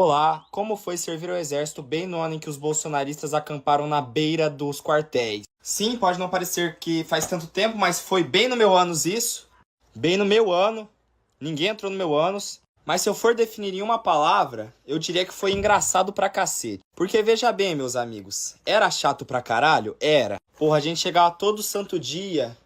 Olá, como foi servir ao exército bem no ano em que os bolsonaristas acamparam na beira dos quartéis? Sim, pode não parecer que faz tanto tempo, mas foi bem no meu ânus isso. Bem no meu ano. Ninguém entrou no meu ânus. Mas se eu for definir em uma palavra, eu diria que foi engraçado pra cacete. Porque veja bem, meus amigos, era chato pra caralho? Era. Porra, a gente chegava todo santo dia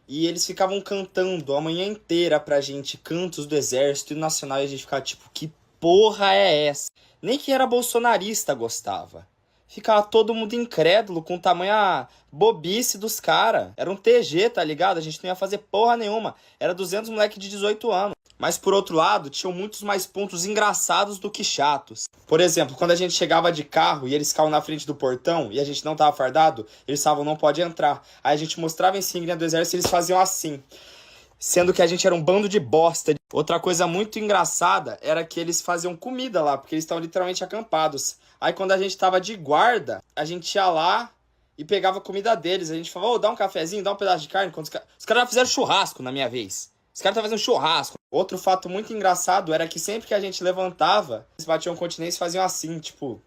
e eles ficavam cantando a manhã inteira pra gente cantos do exército e nacional e a gente ficava tipo, que porra é essa? Nem que era bolsonarista gostava. Ficava todo mundo incrédulo com tamanha bobice dos caras. Era um TG, tá ligado? A gente não ia fazer porra nenhuma. Era 200 moleque de 18 anos. Mas por outro lado, tinham muitos mais pontos engraçados do que chatos. Por exemplo, quando a gente chegava de carro e eles ficavam na frente do portão e a gente não tava fardado, eles falavam, não pode entrar. Aí a gente mostrava a insígnia do exército e eles faziam assim. Sendo que a gente era um bando de bosta. Outra coisa muito engraçada era que eles faziam comida lá, porque eles estavam literalmente acampados. Aí quando a gente tava de guarda, a gente ia lá e pegava a comida deles. A gente falava, ô, dá um cafezinho, dá um pedaço de carne. Os caras já fizeram churrasco na minha vez. Os caras estavam fazendo churrasco. Outro fato muito engraçado era que sempre que a gente levantava, eles batiam continência e faziam assim, tipo...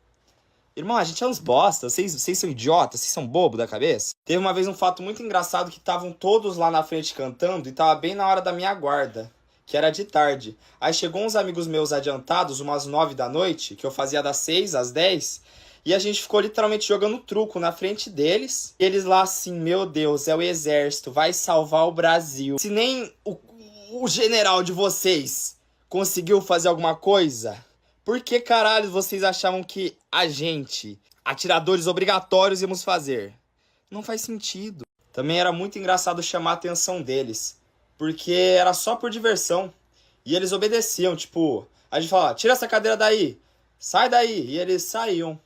Irmão, a gente é uns bosta, vocês são idiotas, vocês são bobo da cabeça? Teve uma vez um fato muito engraçado que estavam todos lá na frente cantando e tava bem na hora da minha guarda, que era de tarde. Aí chegou uns amigos meus adiantados, umas 9 da noite, que eu fazia das 6 às 10, e a gente ficou literalmente jogando truco na frente deles. E eles lá assim, meu Deus, é o exército, vai salvar o Brasil. Se nem o general de vocês conseguiu fazer alguma coisa... Por que caralho vocês achavam que a gente, atiradores obrigatórios, íamos fazer? Não faz sentido. Também era muito engraçado chamar a atenção deles, porque era só por diversão. E eles obedeciam, tipo, a gente falava, tira essa cadeira daí, sai daí, e eles saíam.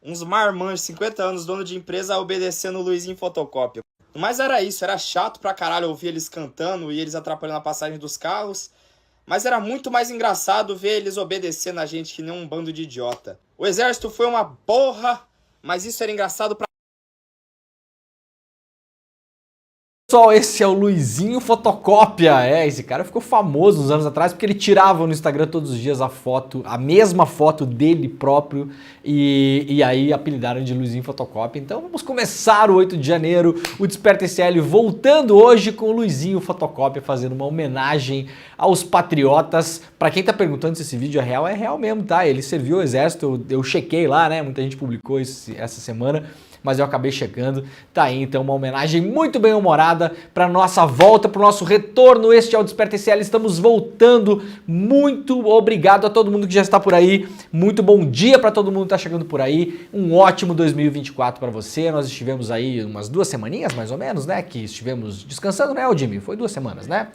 Uns marmanjos, 50 anos, dono de empresa, obedecendo o Luizinho Fotocópia. Mas era isso, era chato pra caralho ouvir eles cantando e eles atrapalhando a passagem dos carros. Mas era muito mais engraçado ver eles obedecendo a gente que nem um bando de idiota. O exército foi uma porra, mas isso era engraçado pra... Pessoal, esse é o Luizinho Fotocópia. Esse cara ficou famoso uns anos atrás porque ele tirava no Instagram todos os dias a foto, a mesma foto dele próprio e aí apelidaram de Luizinho Fotocópia. Então vamos começar o 8 de janeiro, o Desperta SL voltando hoje com o Luizinho Fotocópia, fazendo uma homenagem aos patriotas. Pra quem tá perguntando se esse vídeo é real mesmo, tá? Ele serviu ao exército, eu chequei lá, né? Muita gente publicou isso essa semana. Mas eu acabei chegando, tá aí então uma homenagem muito bem humorada para nossa volta, para o nosso retorno. Este é o Desperta SL, estamos voltando. Muito obrigado a todo mundo que já está por aí, muito bom dia para todo mundo que está chegando por aí, um ótimo 2024 para você. Nós estivemos aí umas 2 semaninhas mais ou menos, né, que estivemos descansando, né, Jimmy? Foi 2 semanas, né?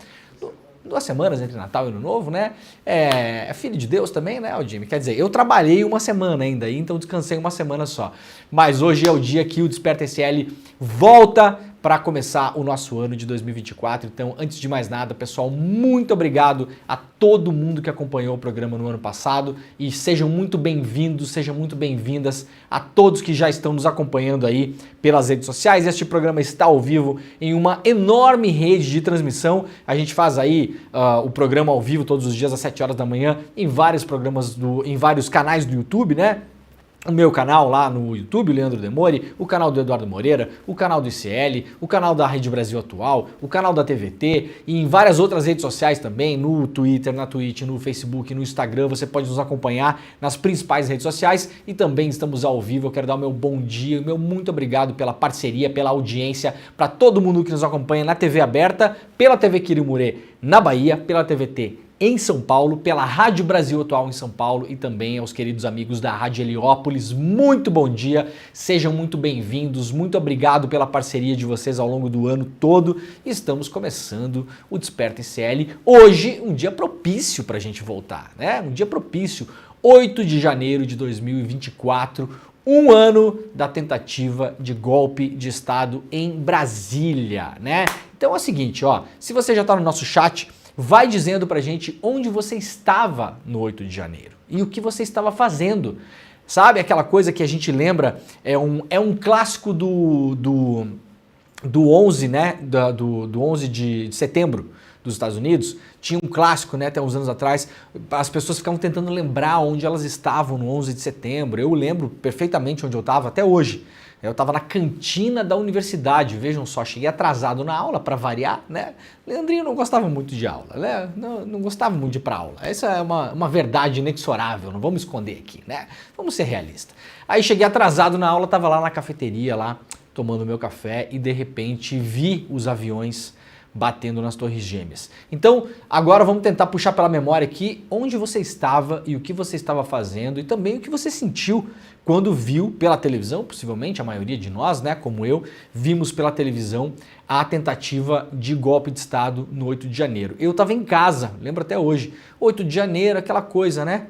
2 semanas entre Natal e Ano Novo, né? É filho de Deus também, né, Jimmy? Quer dizer, eu trabalhei uma semana ainda, então descansei uma semana só. Mas hoje é o dia que o Desperta SL volta para começar o nosso ano de 2024. Então, antes de mais nada, pessoal, muito obrigado a todo mundo que acompanhou o programa no ano passado e sejam muito bem-vindos, sejam muito bem-vindas a todos que já estão nos acompanhando aí pelas redes sociais. Este programa está ao vivo em uma enorme rede de transmissão. A gente faz aí o programa ao vivo todos os dias às 7 horas da manhã em vários programas, em vários canais do YouTube, né? O meu canal lá no YouTube, o Leandro Demori, o canal do Eduardo Moreira, o canal do ICL, o canal da Rede Brasil Atual, o canal da TVT e em várias outras redes sociais também, no Twitter, na Twitch, no Facebook, no Instagram, você pode nos acompanhar nas principais redes sociais e também estamos ao vivo. Eu quero dar o meu bom dia, o meu muito obrigado pela parceria, pela audiência, para todo mundo que nos acompanha na TV aberta, pela TV Quirimurê na Bahia, pela TVT em São Paulo, pela Rádio Brasil Atual em São Paulo e também aos queridos amigos da Rádio Heliópolis. Muito bom dia, sejam muito bem-vindos, muito obrigado pela parceria de vocês ao longo do ano todo. Estamos começando o Desperta SL. Hoje, um dia propício para a gente voltar, né? Um dia propício, 8 de janeiro de 2024, um ano da tentativa de golpe de Estado em Brasília, né? Então é o seguinte, ó, se você já está no nosso chat, vai dizendo pra gente onde você estava no 8 de janeiro e o que você estava fazendo. Sabe aquela coisa que a gente lembra, é um clássico do 11, né, do 11 de setembro, dos Estados Unidos, tinha um clássico, né, até uns anos atrás, as pessoas ficavam tentando lembrar onde elas estavam no 11 de setembro. Eu lembro perfeitamente onde eu estava até hoje. Eu estava na cantina da universidade, vejam só, cheguei atrasado na aula para variar, né? Leandrinho não gostava muito de aula, né? Não gostava muito de ir para aula. Essa é uma verdade inexorável, não vamos esconder aqui, né? Vamos ser realistas. Aí cheguei atrasado na aula, estava lá na cafeteria, lá tomando meu café e de repente vi os aviões batendo nas Torres Gêmeas. Então, agora vamos tentar puxar pela memória aqui onde você estava e o que você estava fazendo e também o que você sentiu quando viu pela televisão, possivelmente a maioria de nós, né, como eu, vimos pela televisão a tentativa de golpe de Estado no 8 de janeiro. Eu estava em casa, lembro até hoje, 8 de janeiro, aquela coisa, né?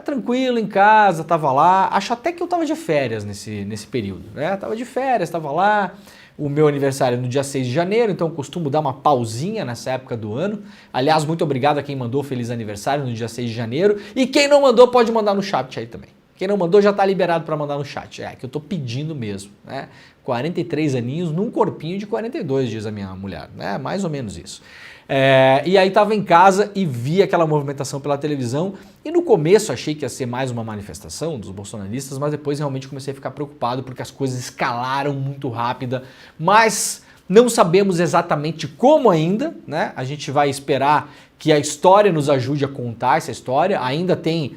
Tranquilo em casa, estava lá, acho até que eu estava de férias nesse período, né? Estava de férias, estava lá. O meu aniversário é no dia 6 de janeiro, então eu costumo dar uma pausinha nessa época do ano. Aliás, muito obrigado a quem mandou feliz aniversário no dia 6 de janeiro. E quem não mandou pode mandar no chat aí também. Quem não mandou já está liberado para mandar no chat. É que eu estou pedindo mesmo, né? 43 aninhos num corpinho de 42, diz a minha mulher, né? Mais ou menos isso. E aí estava em casa e vi aquela movimentação pela televisão e no começo achei que ia ser mais uma manifestação dos bolsonaristas, mas depois realmente comecei a ficar preocupado porque as coisas escalaram muito rápida, mas não sabemos exatamente como ainda, né? A gente vai esperar que a história nos ajude a contar essa história. Ainda tem,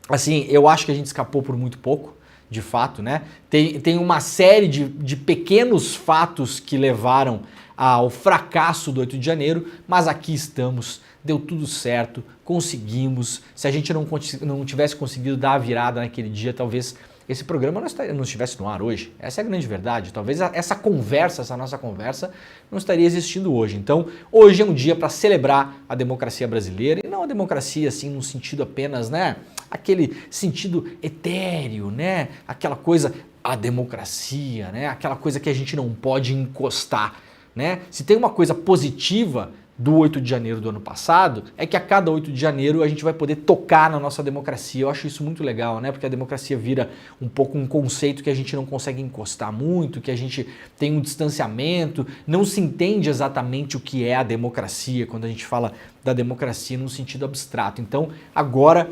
assim, eu acho que a gente escapou por muito pouco, de fato, né? Tem uma série de pequenos fatos que levaram ao fracasso do 8 de janeiro, mas aqui estamos, deu tudo certo, conseguimos. Se a gente não tivesse conseguido dar a virada naquele dia, talvez esse programa não estivesse no ar hoje. Essa é a grande verdade. Talvez essa nossa conversa, não estaria existindo hoje. Então, hoje é um dia para celebrar a democracia brasileira, e não a democracia assim no sentido apenas, né, aquele sentido etéreo, né, aquela coisa, a democracia, né, aquela coisa que a gente não pode encostar. Né? Se tem uma coisa positiva do 8 de janeiro do ano passado, é que a cada 8 de janeiro a gente vai poder tocar na nossa democracia. Eu acho isso muito legal, né? Porque a democracia vira um pouco um conceito que a gente não consegue encostar muito, que a gente tem um distanciamento, não se entende exatamente o que é a democracia quando a gente fala da democracia num sentido abstrato. Então, agora,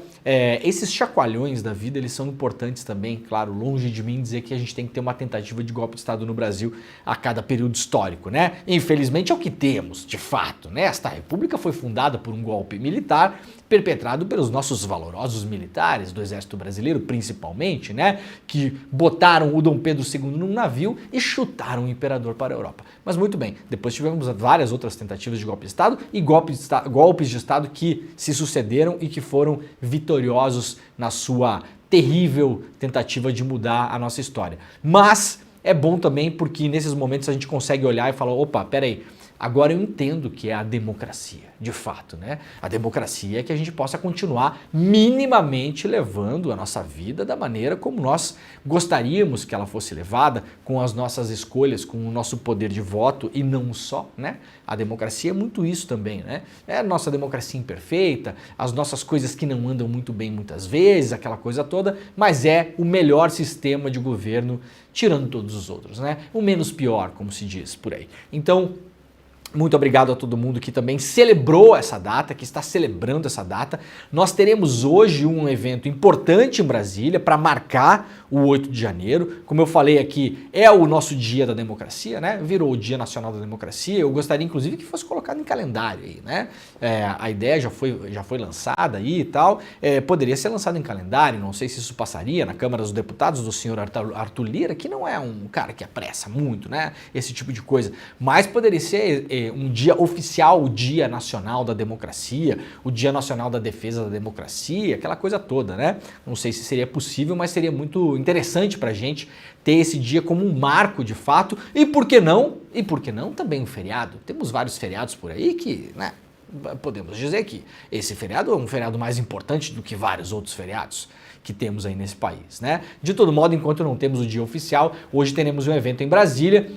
esses chacoalhões da vida, eles são importantes também, claro, longe de mim dizer que a gente tem que ter uma tentativa de golpe de Estado no Brasil a cada período histórico, né? Infelizmente é o que temos, de fato, né? Esta república foi fundada por um golpe militar perpetrado pelos nossos valorosos militares do Exército Brasileiro, principalmente, né? Que botaram o Dom Pedro II num navio e chutaram o imperador para a Europa. Mas muito bem, depois tivemos várias outras tentativas de golpe de Estado e golpes de Estado que se sucederam e que foram vitoriosos na sua terrível tentativa de mudar a nossa história. Mas é bom também porque nesses momentos a gente consegue olhar e falar, opa, peraí, agora eu entendo o que é a democracia, de fato, né? A democracia é que a gente possa continuar minimamente levando a nossa vida da maneira como nós gostaríamos que ela fosse levada, com as nossas escolhas, com o nosso poder de voto e não só, né? A democracia é muito isso também, né? É a nossa democracia imperfeita, as nossas coisas que não andam muito bem muitas vezes, aquela coisa toda, mas é o melhor sistema de governo, tirando todos os outros, né? O menos pior, como se diz por aí. Então, muito obrigado a todo mundo que também celebrou essa data, que está celebrando essa data. Nós teremos hoje um evento importante em Brasília para marcar o 8 de janeiro. Como eu falei aqui, é o nosso dia da democracia, né? Virou o Dia Nacional da Democracia. Eu gostaria, inclusive, que fosse colocado em calendário aí, né? A ideia já foi lançada aí e tal. Poderia ser lançado em calendário, não sei se isso passaria na Câmara dos Deputados do senhor Arthur Lira, que não é um cara que apressa muito, né? Esse tipo de coisa. Mas poderia ser um dia oficial, o Dia Nacional da Democracia, o Dia Nacional da Defesa da Democracia, aquela coisa toda, né? Não sei se seria possível, mas seria muito interessante pra gente ter esse dia como um marco de fato. E por que não? E por que não também um feriado? Temos vários feriados por aí que, né? Podemos dizer que esse feriado é um feriado mais importante do que vários outros feriados que temos aí nesse país, né? De todo modo, enquanto não temos o dia oficial, hoje teremos um evento em Brasília,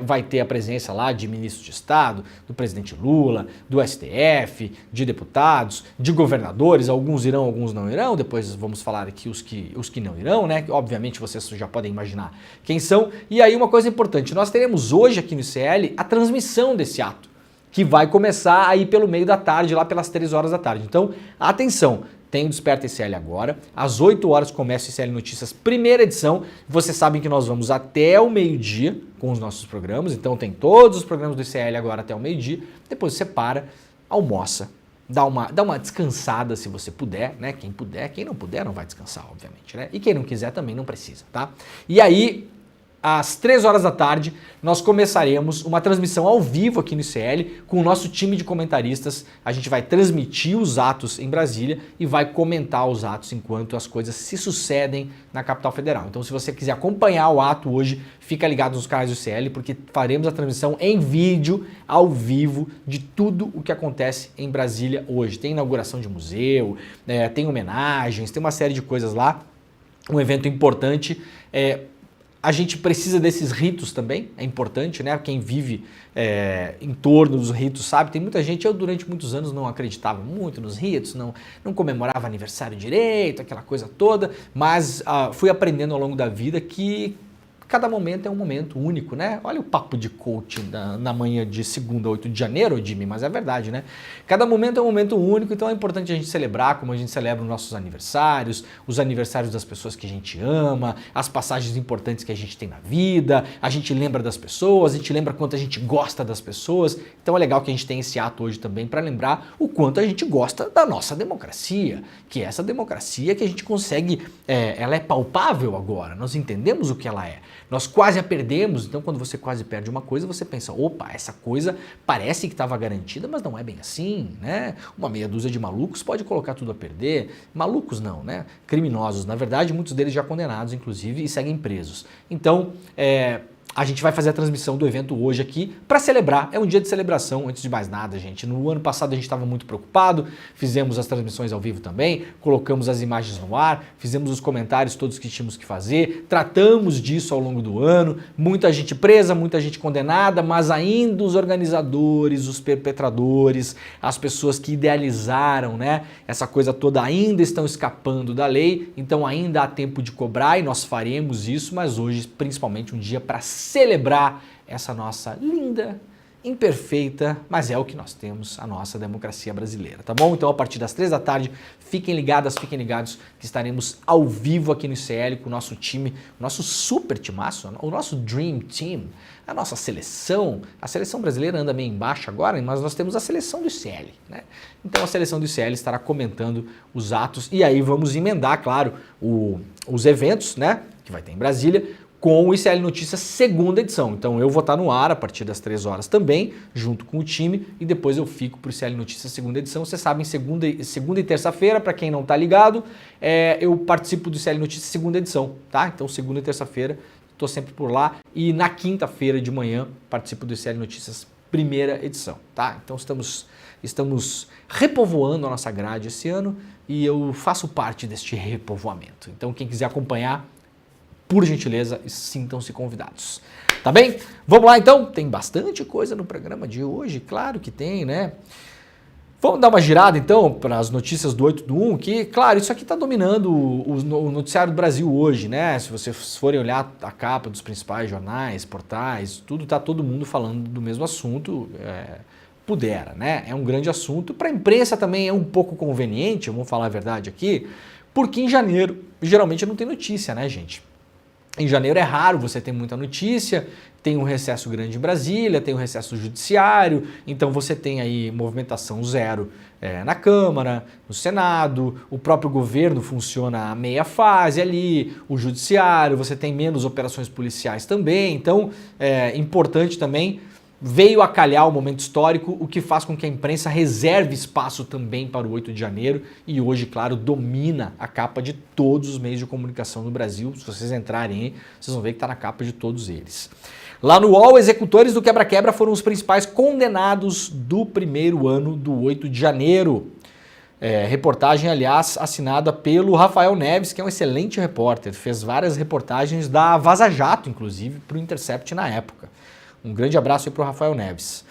vai ter a presença lá de ministros de Estado, do presidente Lula, do STF, de deputados, de governadores, alguns irão, alguns não irão, depois vamos falar aqui os que não irão, né? Obviamente vocês já podem imaginar quem são. E aí uma coisa importante, nós teremos hoje aqui no ICL a transmissão desse ato, que vai começar aí pelo meio da tarde, lá pelas 3 horas da tarde. Então, atenção, tem o Desperta ICL agora, às 8 horas começa o ICL Notícias, primeira edição. Vocês sabem que nós vamos até o meio-dia com os nossos programas, então tem todos os programas do ICL agora até o meio-dia. Depois você para, almoça, dá uma descansada se você puder, né? Quem puder, quem não puder não vai descansar, obviamente, né? E quem não quiser também não precisa, tá? E aí, às 3 horas da tarde, nós começaremos uma transmissão ao vivo aqui no ICL com o nosso time de comentaristas. A gente vai transmitir os atos em Brasília e vai comentar os atos enquanto as coisas se sucedem na capital federal. Então, se você quiser acompanhar o ato hoje, fica ligado nos canais do ICL, porque faremos a transmissão em vídeo, ao vivo, de tudo o que acontece em Brasília hoje. Tem inauguração de museu, tem homenagens, tem uma série de coisas lá. Um evento importante. A gente precisa desses ritos também, é importante, né? Quem vive em torno dos ritos sabe, tem muita gente, eu durante muitos anos não acreditava muito nos ritos, não comemorava aniversário direito, aquela coisa toda, mas fui aprendendo ao longo da vida que cada momento é um momento único, né? Olha o papo de coaching na manhã de segunda, 8 de janeiro, Jimmy, mas é verdade, né? Cada momento é um momento único, então é importante a gente celebrar como a gente celebra os nossos aniversários, os aniversários das pessoas que a gente ama, as passagens importantes que a gente tem na vida, a gente lembra das pessoas, a gente lembra quanto a gente gosta das pessoas, então é legal que a gente tenha esse ato hoje também para lembrar o quanto a gente gosta da nossa democracia, que é essa democracia que a gente consegue, ela é palpável agora, nós entendemos o que ela é. Nós quase a perdemos, então quando você quase perde uma coisa, você pensa, opa, essa coisa parece que estava garantida, mas não é bem assim, né? Uma meia dúzia de malucos pode colocar tudo a perder. Malucos não, né? Criminosos, na verdade, muitos deles já condenados, inclusive, e seguem presos. Então, a gente vai fazer a transmissão do evento hoje aqui para celebrar, é um dia de celebração, antes de mais nada, gente. No ano passado a gente estava muito preocupado, fizemos as transmissões ao vivo também, colocamos as imagens no ar, fizemos os comentários todos que tínhamos que fazer, tratamos disso ao longo do ano, muita gente presa, muita gente condenada, mas ainda os organizadores, os perpetradores, as pessoas que idealizaram, né, essa coisa toda ainda estão escapando da lei, então ainda há tempo de cobrar e nós faremos isso, mas hoje principalmente um dia para celebrar essa nossa linda, imperfeita, mas é o que nós temos, a nossa democracia brasileira, tá bom? Então a partir das 3 da tarde, fiquem ligadas, fiquem ligados que estaremos ao vivo aqui no ICL com o nosso time, o nosso super timaço, o nosso Dream Team, a nossa seleção. A seleção brasileira anda meio embaixo agora, mas nós temos a seleção do ICL, né? Então a seleção do ICL estará comentando os atos e aí vamos emendar, claro, os eventos, né, que vai ter em Brasília, com o ICL Notícias segunda edição. Então eu vou estar no ar a partir das 3 horas também, junto com o time, e depois eu fico para o ICL Notícias segunda edição. Vocês sabem, segunda e terça-feira, para quem não está ligado, eu participo do ICL Notícias segunda edição, tá? Então segunda e terça-feira estou sempre por lá, e na quinta-feira de manhã participo do ICL Notícias primeira edição, tá? Então estamos repovoando a nossa grade esse ano e eu faço parte deste repovoamento. Então quem quiser acompanhar, por gentileza, sintam-se convidados. Tá bem? Vamos lá então, tem bastante coisa no programa de hoje, claro que tem, né? Vamos dar uma girada então para as notícias do 8 do 1, que, claro, isso aqui está dominando o noticiário do Brasil hoje, né? Se vocês forem olhar a capa dos principais jornais, portais, tudo, tá todo mundo falando do mesmo assunto, pudera, né? É um grande assunto. Para a imprensa também é um pouco conveniente, vamos falar a verdade aqui, porque em janeiro geralmente não tem notícia, né, gente? Em janeiro é raro você ter muita notícia, tem um recesso grande em Brasília, tem um recesso judiciário, então você tem aí movimentação zero na Câmara, no Senado, o próprio governo funciona a meia fase ali, o judiciário, você tem menos operações policiais também, então é importante também. Veio a calhar o momento histórico, o que faz com que a imprensa reserve espaço também para o 8 de janeiro e hoje, claro, domina a capa de todos os meios de comunicação no Brasil. Se vocês entrarem aí, vocês vão ver que está na capa de todos eles. Lá no UOL, executores do quebra-quebra foram os principais condenados do primeiro ano do 8 de janeiro. Reportagem, aliás, assinada pelo Rafael Neves, que é um excelente repórter. Fez várias reportagens da Vaza Jato, inclusive, para o Intercept na época. Um grande abraço aí para o Rafael Neves.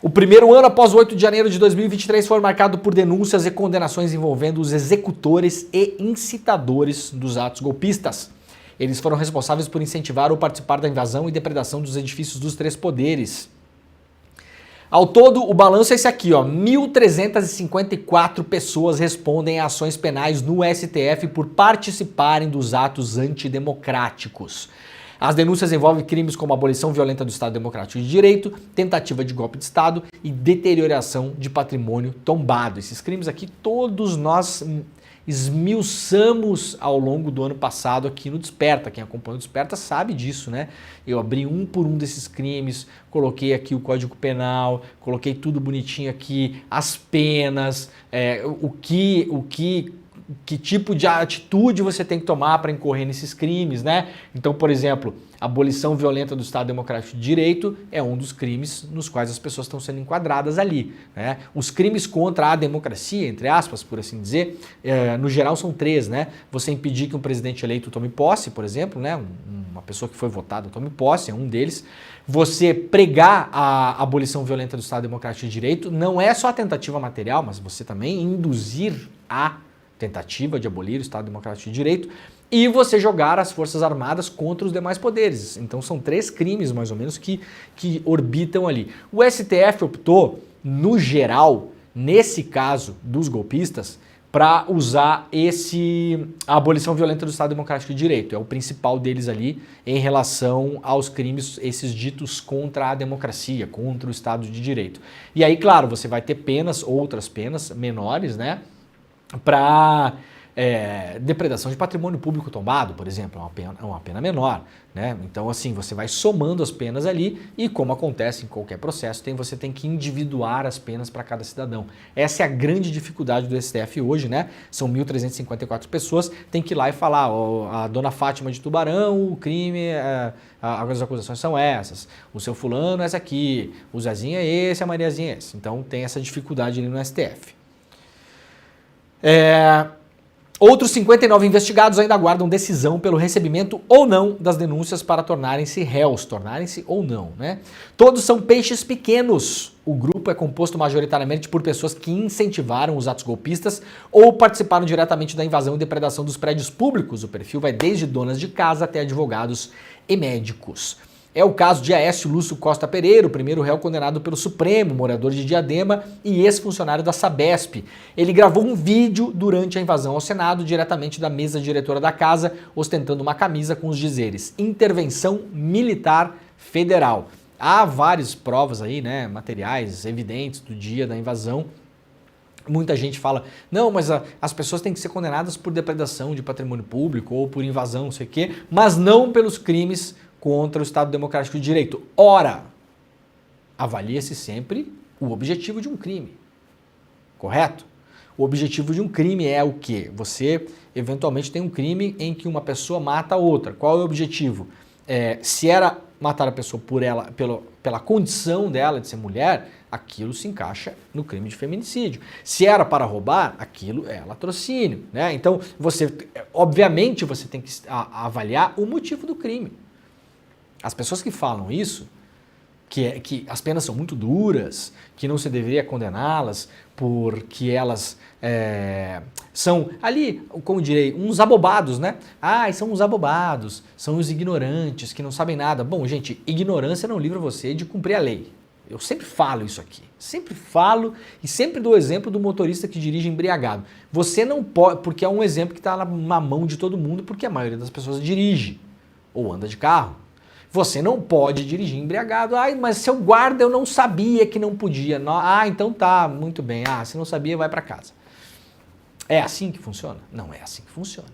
O primeiro ano após o 8 de janeiro de 2023 foi marcado por denúncias e condenações envolvendo os executores e incitadores dos atos golpistas. Eles foram responsáveis por incentivar ou participar da invasão e depredação dos edifícios dos três poderes. Ao todo, o balanço é esse aqui, ó, 1.354 pessoas respondem a ações penais no STF por participarem dos atos antidemocráticos. As denúncias envolvem crimes como abolição violenta do Estado Democrático de Direito, tentativa de golpe de Estado e deterioração de patrimônio tombado. Esses crimes aqui todos nós esmiuçamos ao longo do ano passado aqui no Desperta. Quem acompanha o Desperta sabe disso, né? Eu abri um por um desses crimes, coloquei aqui o Código Penal, coloquei tudo bonitinho aqui, as penas, que tipo de atitude você tem que tomar para incorrer nesses crimes, né? Então, por exemplo, a abolição violenta do Estado Democrático de Direito é um dos crimes nos quais as pessoas estão sendo enquadradas ali, né? Os crimes contra a democracia, entre aspas, por assim dizer, no geral são 3, né? Você impedir que um presidente eleito tome posse, por exemplo, né? Uma pessoa que foi votada tome posse, é um deles. Você pregar a abolição violenta do Estado Democrático de Direito não é só a tentativa material, mas você também induzir a tentativa de abolir o Estado Democrático de Direito e você jogar as Forças Armadas contra os demais poderes. Então são 3 crimes, mais ou menos, que orbitam ali. O STF optou, no geral, nesse caso dos golpistas, para usar a abolição violenta do Estado Democrático de Direito. É o principal deles ali em relação aos crimes, esses ditos contra a democracia, contra o Estado de Direito. E aí, claro, você vai ter outras penas menores, né? Para depredação de patrimônio público tombado, por exemplo, é uma pena menor, né? Então, assim, você vai somando as penas ali e, como acontece em qualquer processo, você tem que individuar as penas para cada cidadão. Essa é a grande dificuldade do STF hoje, né? São 1.354 pessoas, tem que ir lá e falar, a dona Fátima de Tubarão, o crime, as acusações são essas, o seu fulano é esse aqui, o Zezinho é esse, a Mariazinha é esse. Então, tem essa dificuldade ali no STF. Outros 59 investigados ainda aguardam decisão pelo recebimento ou não das denúncias para tornarem-se réus, ou não, né? Todos são peixes pequenos. O grupo é composto majoritariamente por pessoas que incentivaram os atos golpistas ou participaram diretamente da invasão e depredação dos prédios públicos. O perfil vai desde donas de casa até advogados e médicos. É o caso de Aécio Lúcio Costa Pereira, o primeiro réu condenado pelo Supremo, morador de Diadema e ex-funcionário da Sabesp. Ele gravou um vídeo durante a invasão ao Senado, diretamente da mesa diretora da casa, ostentando uma camisa com os dizeres "Intervenção Militar Federal". Há várias provas aí, né, materiais evidentes do dia da invasão. Muita gente fala, não, mas as pessoas têm que ser condenadas por depredação de patrimônio público ou por invasão, não sei o quê, mas não pelos crimes contra o Estado Democrático de Direito. Ora, avalia-se sempre o objetivo de um crime, correto? O objetivo de um crime é o quê? Você, eventualmente, tem um crime em que uma pessoa mata a outra. Qual é o objetivo? Se era matar a pessoa pela condição dela de ser mulher, aquilo se encaixa no crime de feminicídio. Se era para roubar, aquilo é latrocínio, né? Então, obviamente, você tem que avaliar o motivo do crime. As pessoas que falam isso, que as penas são muito duras, que não se deveria condená-las porque elas são ali, como direi, uns abobados, né? São uns abobados, são os ignorantes que não sabem nada. Bom, gente, ignorância não livra você de cumprir a lei. Eu sempre falo isso aqui, sempre falo e sempre dou o exemplo do motorista que dirige embriagado. Você não pode, porque é um exemplo que está na mão de todo mundo, porque a maioria das pessoas dirige ou anda de carro. Você não pode dirigir embriagado. Mas seu guarda eu não sabia que não podia. Então tá, muito bem. Se não sabia, vai para casa. É assim que funciona? Não é assim que funciona.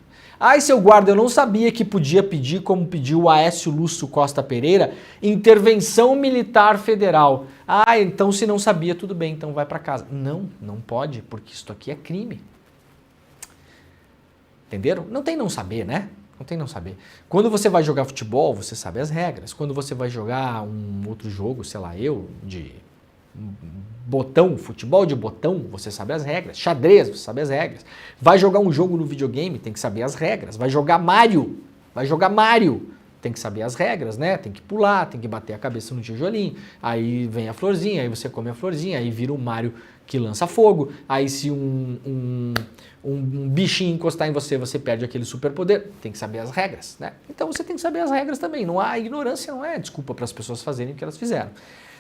Seu guarda eu não sabia que podia pedir, como pediu o Aécio Lúcio Costa Pereira, intervenção militar federal. Então se não sabia, tudo bem, então vai para casa. Não pode, porque isso aqui é crime. Entenderam? Não tem não saber, né? Não tem não saber. Quando você vai jogar futebol, você sabe as regras. Quando você vai jogar um outro jogo, sei lá, de botão, futebol de botão, você sabe as regras. Xadrez, você sabe as regras. Vai jogar um jogo no videogame, tem que saber as regras. Vai jogar Mario, tem que saber as regras, né? Tem que pular, tem que bater a cabeça no tijolinho. Aí vem a florzinha, aí você come a florzinha, aí vira um Mario que lança fogo. Aí se um bichinho encostar em você, você perde aquele superpoder. Tem que saber as regras, né? Então você tem que saber as regras também. A ignorância não é desculpa para as pessoas fazerem o que elas fizeram.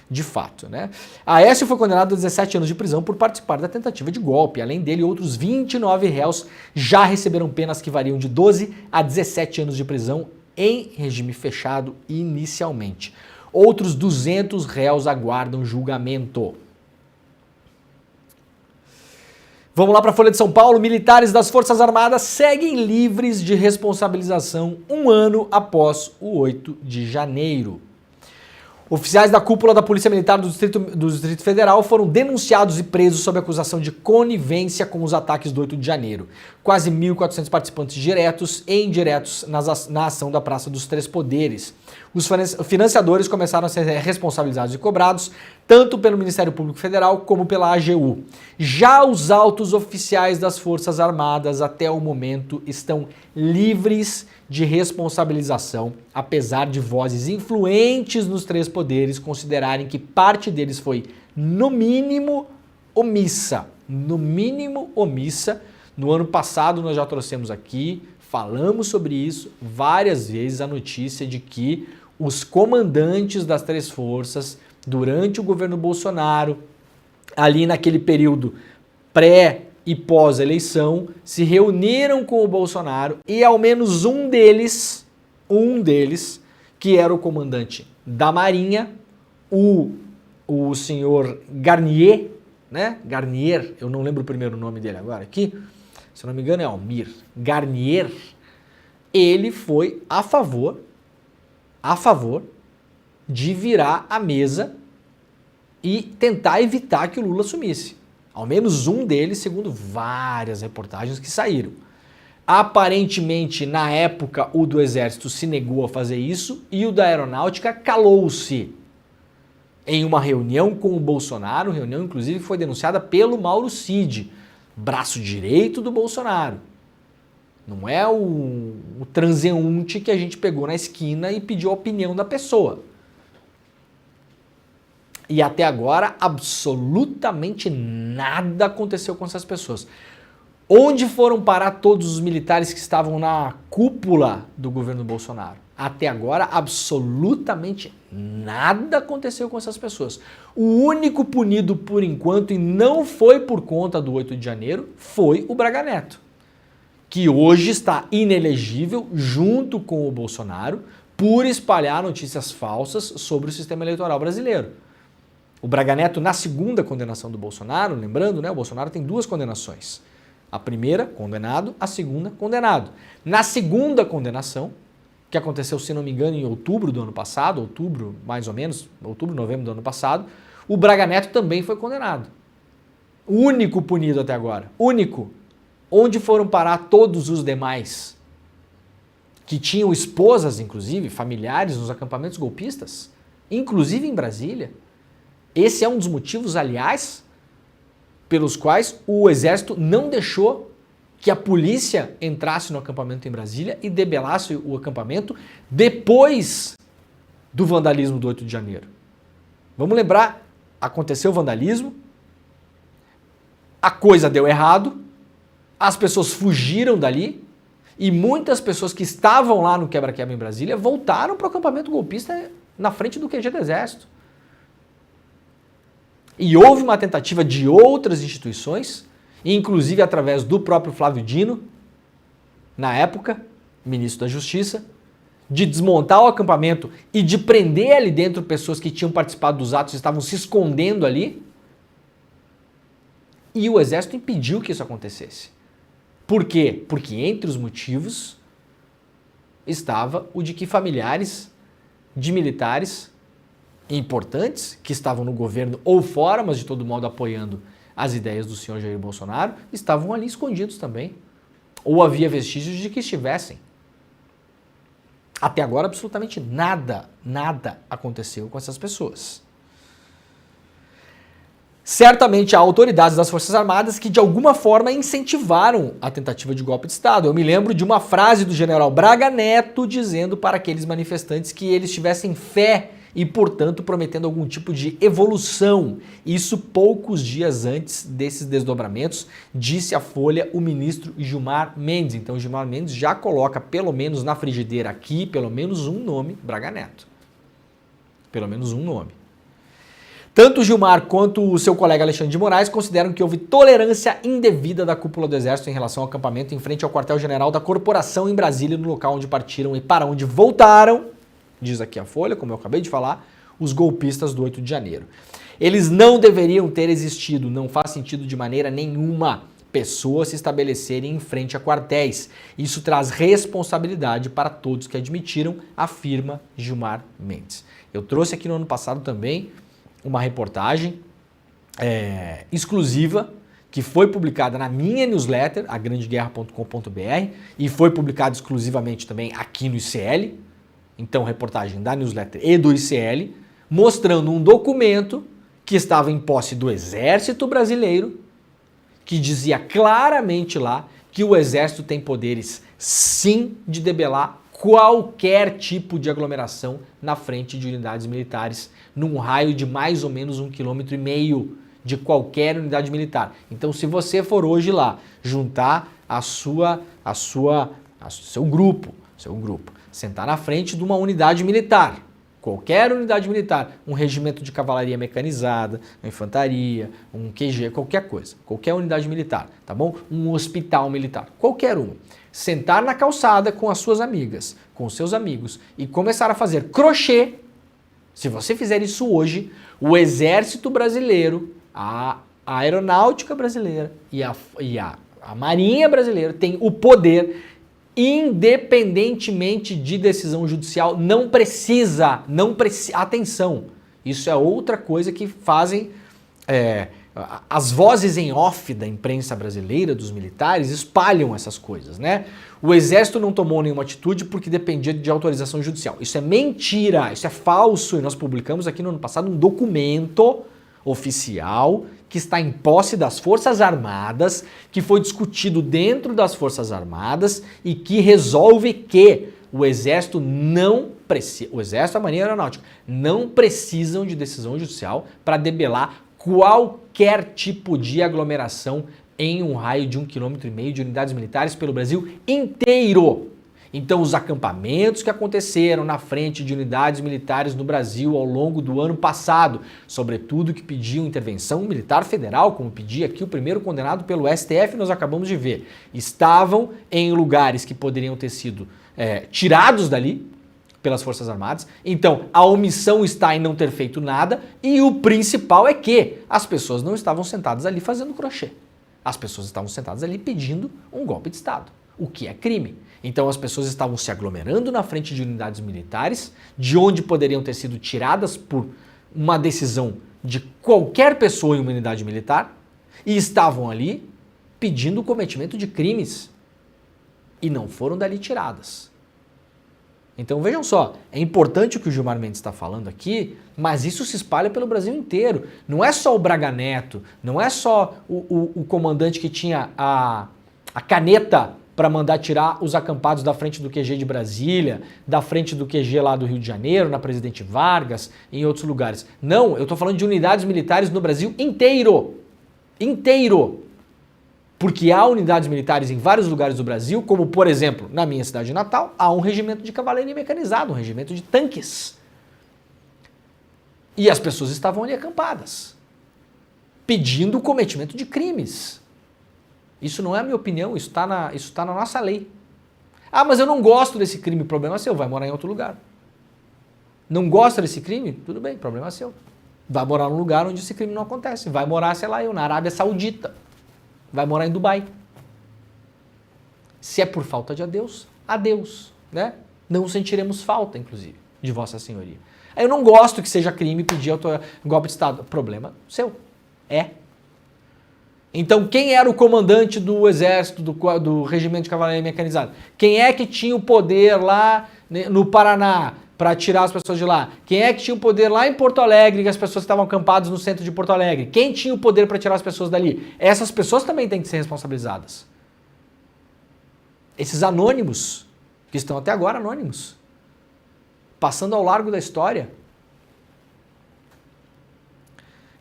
de fato, né? Aécio foi condenado a 17 anos de prisão por participar da tentativa de golpe. Além dele, outros 29 réus já receberam penas que variam de 12 a 17 anos de prisão em regime fechado inicialmente. Outros 200 réus aguardam julgamento. Vamos lá para a Folha de São Paulo. Militares das Forças Armadas seguem livres de responsabilização um ano após o 8 de janeiro. Oficiais da cúpula da Polícia Militar do Distrito Federal foram denunciados e presos sob acusação de conivência com os ataques do 8 de janeiro. Quase 1.400 participantes diretos e indiretos na ação da Praça dos Três Poderes. Os financiadores começaram a ser responsabilizados e cobrados tanto pelo Ministério Público Federal como pela AGU. Já os altos oficiais das Forças Armadas até o momento estão livres de responsabilização, apesar de vozes influentes nos três poderes considerarem que parte deles foi, no mínimo, omissa. No mínimo, omissa. No ano passado nós já trouxemos aqui, falamos sobre isso várias vezes, a notícia de que os comandantes das três forças, durante o governo Bolsonaro, ali naquele período pré e pós-eleição, se reuniram com o Bolsonaro e ao menos um deles, que era o comandante da Marinha, o senhor Garnier, né? Garnier, eu não lembro o primeiro nome dele agora aqui, se não me engano é Almir Garnier, ele foi a favor de virar a mesa e tentar evitar que o Lula assumisse. Ao menos um deles, segundo várias reportagens que saíram. Aparentemente, na época, o do Exército se negou a fazer isso e o da Aeronáutica calou-se. Em uma reunião com o Bolsonaro, reunião inclusive foi denunciada pelo Mauro Cid, braço direito do Bolsonaro. Não é o transeunte que a gente pegou na esquina e pediu a opinião da pessoa. E até agora, absolutamente nada aconteceu com essas pessoas. Onde foram parar todos os militares que estavam na cúpula do governo Bolsonaro? Até agora, absolutamente nada aconteceu com essas pessoas. O único punido por enquanto, e não foi por conta do 8 de janeiro, foi o Braga Neto, que hoje está inelegível junto com o Bolsonaro por espalhar notícias falsas sobre o sistema eleitoral brasileiro. O Braga Neto, na segunda condenação do Bolsonaro, lembrando, né, o Bolsonaro tem duas condenações. A primeira, condenado, a segunda, condenado. Na segunda condenação, que aconteceu, se não me engano, em outubro do ano passado, outubro, mais ou menos, outubro, novembro do ano passado, o Braga Neto também foi condenado. O único punido até agora. Único. Onde foram parar todos os demais? Que tinham esposas, inclusive, familiares nos acampamentos golpistas, inclusive em Brasília. Esse é um dos motivos, aliás, pelos quais o Exército não deixou que a polícia entrasse no acampamento em Brasília e debelasse o acampamento depois do vandalismo do 8 de janeiro. Vamos lembrar, aconteceu o vandalismo, a coisa deu errado, as pessoas fugiram dali e muitas pessoas que estavam lá no quebra-quebra em Brasília voltaram para o acampamento golpista na frente do QG do Exército. E houve uma tentativa de outras instituições, inclusive através do próprio Flávio Dino, na época, ministro da Justiça, de desmontar o acampamento e de prender ali dentro pessoas que tinham participado dos atos e estavam se escondendo ali. E o Exército impediu que isso acontecesse. Por quê? Porque entre os motivos estava o de que familiares de militares importantes que estavam no governo ou fora, mas de todo modo apoiando as ideias do senhor Jair Bolsonaro, estavam ali escondidos também. Ou havia vestígios de que estivessem. Até agora, absolutamente nada aconteceu com essas pessoas. Certamente há autoridades das Forças Armadas que de alguma forma incentivaram a tentativa de golpe de Estado. Eu me lembro de uma frase do general Braga Neto dizendo para aqueles manifestantes que eles tivessem fé e, portanto, prometendo algum tipo de evolução. Isso poucos dias antes desses desdobramentos, disse à Folha o ministro Gilmar Mendes. Então, o Gilmar Mendes já coloca, pelo menos na frigideira aqui, pelo menos um nome, Braga Neto. Pelo menos um nome. Tanto o Gilmar quanto o seu colega Alexandre de Moraes consideram que houve tolerância indevida da cúpula do Exército em relação ao acampamento em frente ao quartel-general da corporação em Brasília, no local onde partiram e para onde voltaram, diz aqui a Folha, como eu acabei de falar, os golpistas do 8 de janeiro. Eles não deveriam ter existido, não faz sentido de maneira nenhuma pessoas se estabelecerem em frente a quartéis. Isso traz responsabilidade para todos que admitiram, afirma Gilmar Mendes. Eu trouxe aqui no ano passado também uma reportagem exclusiva que foi publicada na minha newsletter, agrandeguerra.com.br, e foi publicada exclusivamente também aqui no ICL, então reportagem da newsletter e do ICL, mostrando um documento que estava em posse do Exército Brasileiro, que dizia claramente lá que o Exército tem poderes sim de debelar qualquer tipo de aglomeração na frente de unidades militares, num raio de mais ou menos 1,5 km de qualquer unidade militar. Então, se você for hoje lá juntar seu grupo, sentar na frente de uma unidade militar, qualquer unidade militar, um regimento de cavalaria mecanizada, uma infantaria, um QG, qualquer coisa, qualquer unidade militar, tá bom? Um hospital militar, qualquer um. Sentar na calçada com as suas amigas, com os seus amigos e começar a fazer crochê. Se você fizer isso hoje, o Exército Brasileiro, a Aeronáutica Brasileira e a Marinha Brasileira tem o poder, independentemente de decisão judicial, não precisa, atenção, isso é outra coisa que fazem as vozes em off da imprensa brasileira, dos militares, espalham essas coisas, né? O Exército não tomou nenhuma atitude porque dependia de autorização judicial. Isso é mentira, isso é falso, e nós publicamos aqui no ano passado um documento oficial que está em posse das Forças Armadas, que foi discutido dentro das Forças Armadas e que resolve que o Exército não precisa, o Exército e a Marinha Aeronáutica não precisam de decisão judicial para debelar qualquer tipo de aglomeração em um raio de 1,5 km de unidades militares pelo Brasil inteiro. Então, os acampamentos que aconteceram na frente de unidades militares no Brasil ao longo do ano passado, sobretudo que pediam intervenção militar federal, como pedia aqui o primeiro condenado pelo STF, nós acabamos de ver, estavam em lugares que poderiam ter sido tirados dali pelas Forças Armadas. Então, a omissão está em não ter feito nada e o principal é que as pessoas não estavam sentadas ali fazendo crochê. As pessoas estavam sentadas ali pedindo um golpe de Estado, o que é crime. Então as pessoas estavam se aglomerando na frente de unidades militares, de onde poderiam ter sido tiradas por uma decisão de qualquer pessoa em uma unidade militar, e estavam ali pedindo o cometimento de crimes, e não foram dali tiradas. Então vejam só, é importante o que o Gilmar Mendes está falando aqui, mas isso se espalha pelo Brasil inteiro. Não é só o Braga Neto, não é só o comandante que tinha a caneta para mandar tirar os acampados da frente do QG de Brasília, da frente do QG lá do Rio de Janeiro, na Presidente Vargas, em outros lugares. Não, eu estou falando de unidades militares no Brasil inteiro. Inteiro. Porque há unidades militares em vários lugares do Brasil, como, por exemplo, na minha cidade natal, há um regimento de cavalaria mecanizado, um regimento de tanques. E as pessoas estavam ali acampadas, pedindo o cometimento de crimes. Isso não é a minha opinião, isso tá na nossa lei. Ah, mas eu não gosto desse crime, problema seu, vai morar em outro lugar. Não gosta desse crime? Tudo bem, problema seu. Vai morar num lugar onde esse crime não acontece. Vai morar, sei lá, na Arábia Saudita. Vai morar em Dubai. Se é por falta de adeus, né? Não sentiremos falta, inclusive, de Vossa Senhoria. Eu não gosto que seja crime pedir golpe de Estado. Problema seu. Então, quem era o comandante do Exército, do Regimento de Cavalaria Mecanizada? Quem é que tinha o poder lá no Paraná para tirar as pessoas de lá? Quem é que tinha o poder lá em Porto Alegre, que as pessoas estavam acampadas no centro de Porto Alegre? Quem tinha o poder para tirar as pessoas dali? Essas pessoas também têm que ser responsabilizadas. Esses anônimos, que estão até agora anônimos, passando ao largo da história.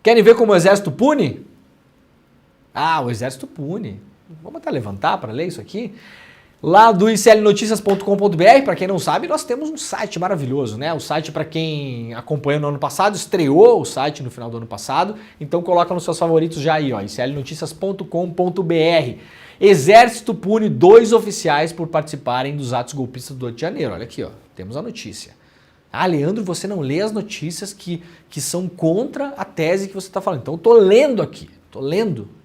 Querem ver como o Exército pune? Ah, o Exército pune. Vamos até levantar para ler isso aqui. Lá do iclnoticias.com.br, para quem não sabe, nós temos um site maravilhoso, né? O site, para quem acompanhou no ano passado, estreou o site no final do ano passado, então coloca nos seus favoritos já aí, ó, iclnoticias.com.br. Exército pune 2 oficiais por participarem dos atos golpistas do 8 de janeiro. Olha aqui, ó, temos a notícia. Ah, Leandro, você não lê as notícias que são contra a tese que você está falando. Então eu tô lendo aqui, tô lendo.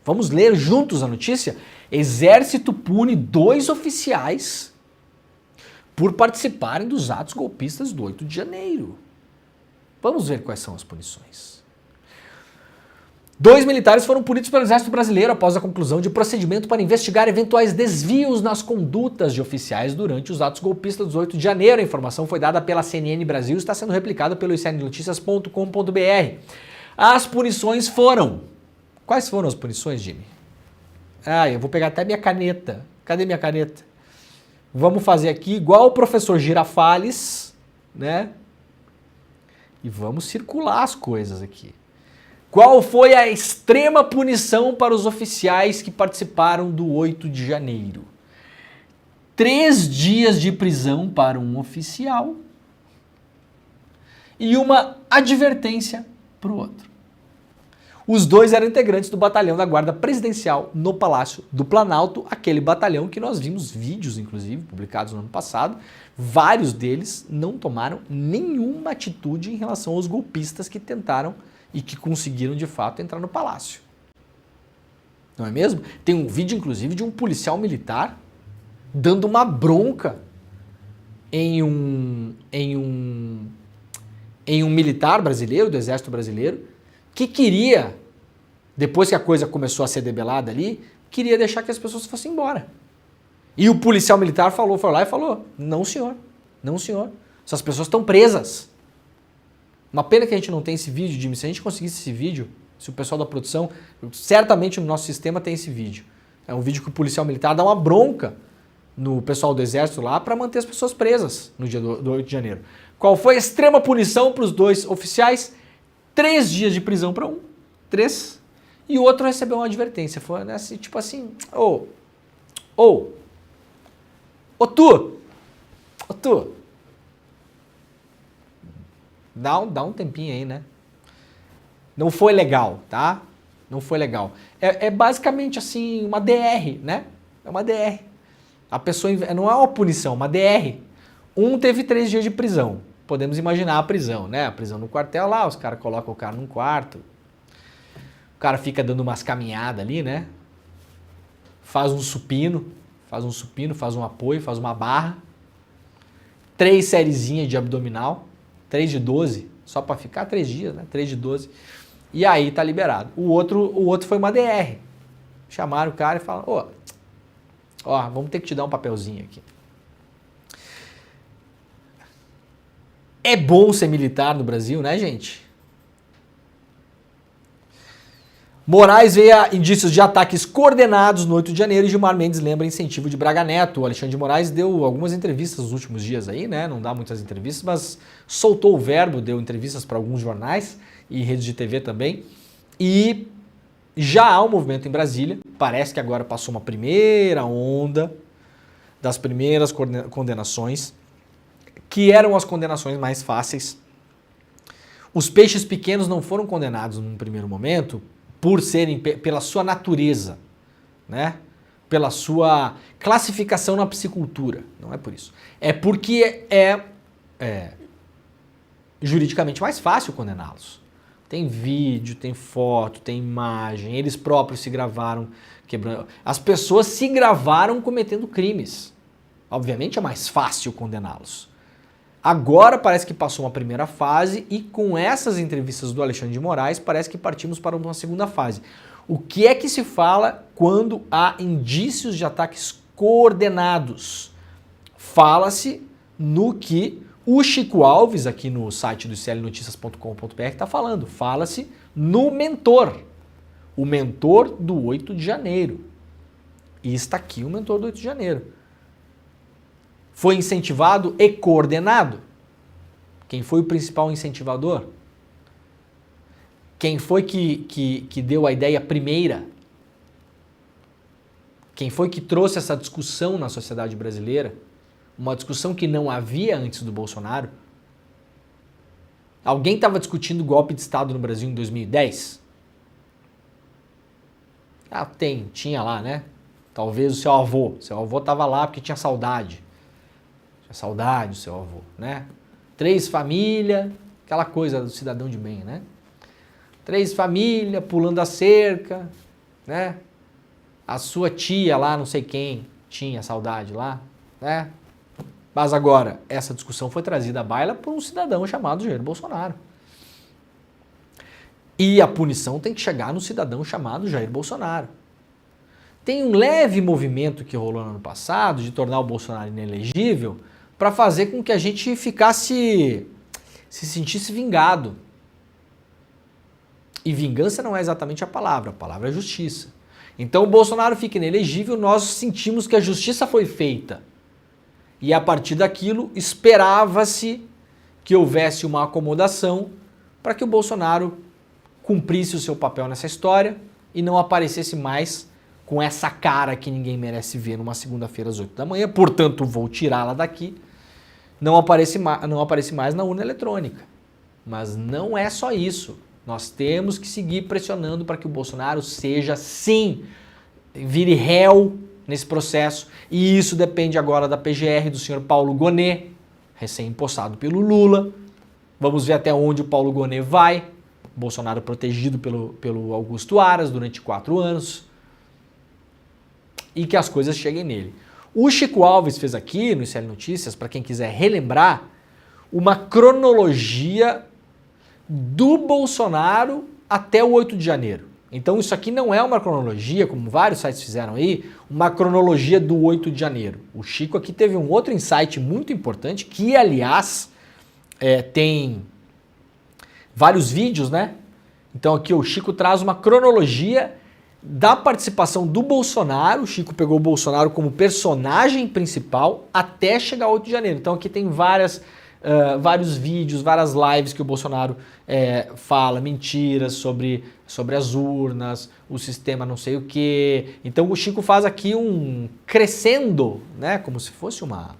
Vamos ler juntos a notícia? Exército pune 2 oficiais por participarem dos atos golpistas do 8 de janeiro. Vamos ver quais são as punições. 2 militares foram punidos pelo Exército Brasileiro após a conclusão de procedimento para investigar eventuais desvios nas condutas de oficiais durante os atos golpistas do 8 de janeiro. A informação foi dada pela CNN Brasil e está sendo replicada pelo iclnoticias.com.br. As punições foram... Quais foram as punições, Jimmy? Ah, eu vou pegar até minha caneta. Cadê minha caneta? Vamos fazer aqui igual o professor Girafales, né? E vamos circular as coisas aqui. Qual foi a extrema punição para os oficiais que participaram do 8 de janeiro? 3 dias de prisão para um oficial e uma advertência para o outro. Os 2 eram integrantes do batalhão da Guarda Presidencial no Palácio do Planalto, aquele batalhão que nós vimos vídeos, inclusive, publicados no ano passado. Vários deles não tomaram nenhuma atitude em relação aos golpistas que tentaram e que conseguiram, de fato, entrar no palácio. Não é mesmo? Tem um vídeo, inclusive, de um policial militar dando uma bronca em um militar brasileiro, do Exército Brasileiro, que queria, depois que a coisa começou a ser debelada ali, queria deixar que as pessoas fossem embora. E o policial militar foi lá e falou, não senhor, não senhor, essas pessoas estão presas. Uma pena que a gente não tem esse vídeo, Jimmy. Se a gente conseguisse esse vídeo, se o pessoal da produção, certamente no nosso sistema tem esse vídeo. É um vídeo que o policial militar dá uma bronca no pessoal do Exército lá para manter as pessoas presas no dia do 8 de janeiro. Qual foi a extrema punição para os 2 oficiais? 3 dias de prisão para um, 3, e o outro recebeu uma advertência. Foi assim, tipo assim, tu, dá um tempinho aí, né? Não foi legal, tá? Não foi legal. É basicamente assim, uma DR, né? É uma DR. A pessoa não é uma punição, uma DR. Um teve 3 dias de prisão. Podemos imaginar a prisão, né? A prisão no quartel lá, os caras colocam o cara num quarto. O cara fica dando umas caminhadas ali, né? Faz um supino, faz um apoio, faz uma barra. 3 sériezinhas de abdominal. 3 de 12, só para ficar 3 dias, né? 3 de 12. E aí tá liberado. O outro foi uma DR. Chamaram o cara e falaram, ó, vamos ter que te dar um papelzinho aqui. É bom ser militar no Brasil, né, gente? Moraes vê indícios de ataques coordenados no 8 de janeiro e Gilmar Mendes lembra incentivo de Braga Neto. O Alexandre de Moraes deu algumas entrevistas nos últimos dias aí, né? Não dá muitas entrevistas, mas soltou o verbo, deu entrevistas para alguns jornais e redes de TV também. E já há um movimento em Brasília, parece que agora passou uma primeira onda das primeiras condenações, que eram as condenações mais fáceis. Os peixes pequenos não foram condenados num primeiro momento por serem, pela sua natureza, né? Pela sua classificação na piscicultura. Não é por isso. É porque é juridicamente mais fácil condená-los. Tem vídeo, tem foto, tem imagem, eles próprios se gravaram quebrando. As pessoas se gravaram cometendo crimes. Obviamente é mais fácil condená-los. Agora parece que passou uma primeira fase e com essas entrevistas do Alexandre de Moraes parece que partimos para uma segunda fase. O que é que se fala quando há indícios de ataques coordenados? Fala-se no que o Chico Alves, aqui no site do iclnoticias.com.br, está falando. Fala-se no mentor. O mentor do 8 de janeiro. E está aqui o mentor do 8 de janeiro. Foi incentivado e coordenado? Quem foi o principal incentivador? Quem foi que deu a ideia primeira? Quem foi que trouxe essa discussão na sociedade brasileira? Uma discussão que não havia antes do Bolsonaro? Alguém estava discutindo golpe de Estado no Brasil em 2010? Ah, tinha lá, né? Talvez o seu avô. Seu avô estava lá porque tinha saudade. Tinha saudade do seu avô, né? 3 famílias, aquela coisa do cidadão de bem, né? 3 famílias pulando a cerca, né? A sua tia lá, não sei quem, tinha saudade lá, né? Mas agora, essa discussão foi trazida à baila por um cidadão chamado Jair Bolsonaro. E a punição tem que chegar no cidadão chamado Jair Bolsonaro. Tem um leve movimento que rolou no ano passado de tornar o Bolsonaro inelegível para fazer com que a gente se sentisse vingado. E vingança não é exatamente a palavra é justiça. Então o Bolsonaro fica inelegível, nós sentimos que a justiça foi feita. E a partir daquilo, esperava-se que houvesse uma acomodação para que o Bolsonaro cumprisse o seu papel nessa história e não aparecesse mais com essa cara que ninguém merece ver numa segunda-feira às 8 da manhã. Portanto, vou tirá-la daqui. Não aparece mais na urna eletrônica. Mas não é só isso. Nós temos que seguir pressionando para que o Bolsonaro seja, sim, vire réu nesse processo, e isso depende agora da PGR do senhor Paulo Gonet, recém-impossado pelo Lula. Vamos ver até onde o Paulo Gonet vai. Bolsonaro protegido pelo Augusto Aras durante 4 anos. E que as coisas cheguem nele. O Chico Alves fez aqui no ICL Notícias, para quem quiser relembrar, uma cronologia do Bolsonaro até o 8 de janeiro. Então isso aqui não é uma cronologia, como vários sites fizeram aí, uma cronologia do 8 de janeiro. O Chico aqui teve um outro insight muito importante, que aliás tem vários vídeos, né? Então aqui o Chico traz uma cronologia da participação do Bolsonaro. O Chico pegou o Bolsonaro como personagem principal até chegar ao 8 de janeiro. Então aqui tem vários vídeos, várias lives que o Bolsonaro fala mentiras sobre as urnas, o sistema não sei o quê. Então o Chico faz aqui um crescendo, né? Como se fosse uma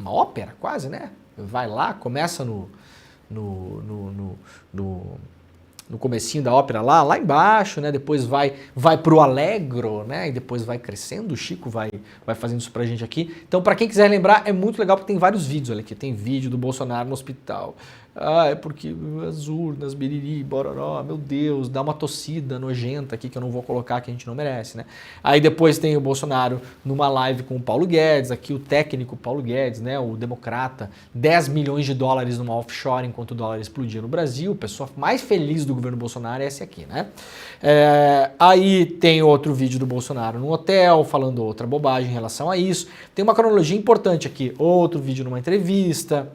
ópera quase, né? Vai lá, começa no comecinho da ópera lá embaixo, né? Depois vai pro Allegro, né? E depois vai crescendo. O Chico vai fazendo isso pra gente aqui. Então, pra quem quiser lembrar, é muito legal porque tem vários vídeos. Olha aqui, tem vídeo do Bolsonaro no hospital. Ah, é porque as urnas, biriri, bororó, meu Deus, dá uma tossida nojenta aqui que eu não vou colocar, que a gente não merece, né? Aí depois tem o Bolsonaro numa live com o Paulo Guedes, aqui o técnico Paulo Guedes, né? O democrata, 10 milhões de dólares numa offshore enquanto o dólar explodia no Brasil. A pessoa mais feliz do governo Bolsonaro é esse aqui, né? Aí tem outro vídeo do Bolsonaro no hotel, falando outra bobagem em relação a isso. Tem uma cronologia importante aqui, outro vídeo numa entrevista,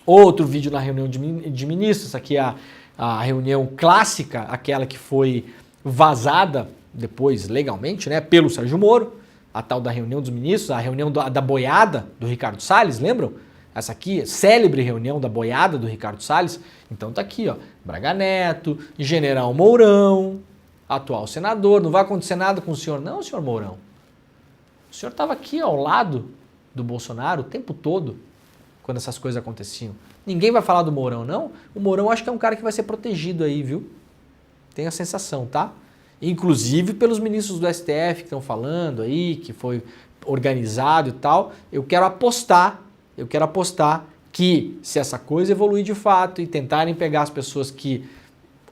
outro vídeo na reunião de ministros, aqui a reunião clássica, aquela que foi vazada depois legalmente, né, pelo Sérgio Moro, a tal da reunião dos ministros, a reunião da boiada do Ricardo Salles, lembram? Essa aqui, célebre reunião da boiada do Ricardo Salles. Então tá aqui, ó, Braga Neto, General Mourão, atual senador. Não vai acontecer nada com o senhor, não, senhor Mourão. O senhor estava aqui ao lado do Bolsonaro o tempo todo, quando essas coisas aconteciam. Ninguém vai falar do Mourão, não? O Mourão acho que é um cara que vai ser protegido aí, viu? Tenho a sensação, tá? Inclusive pelos ministros do STF que estão falando aí, que foi organizado e tal. Eu quero apostar que se essa coisa evoluir de fato e tentarem pegar as pessoas que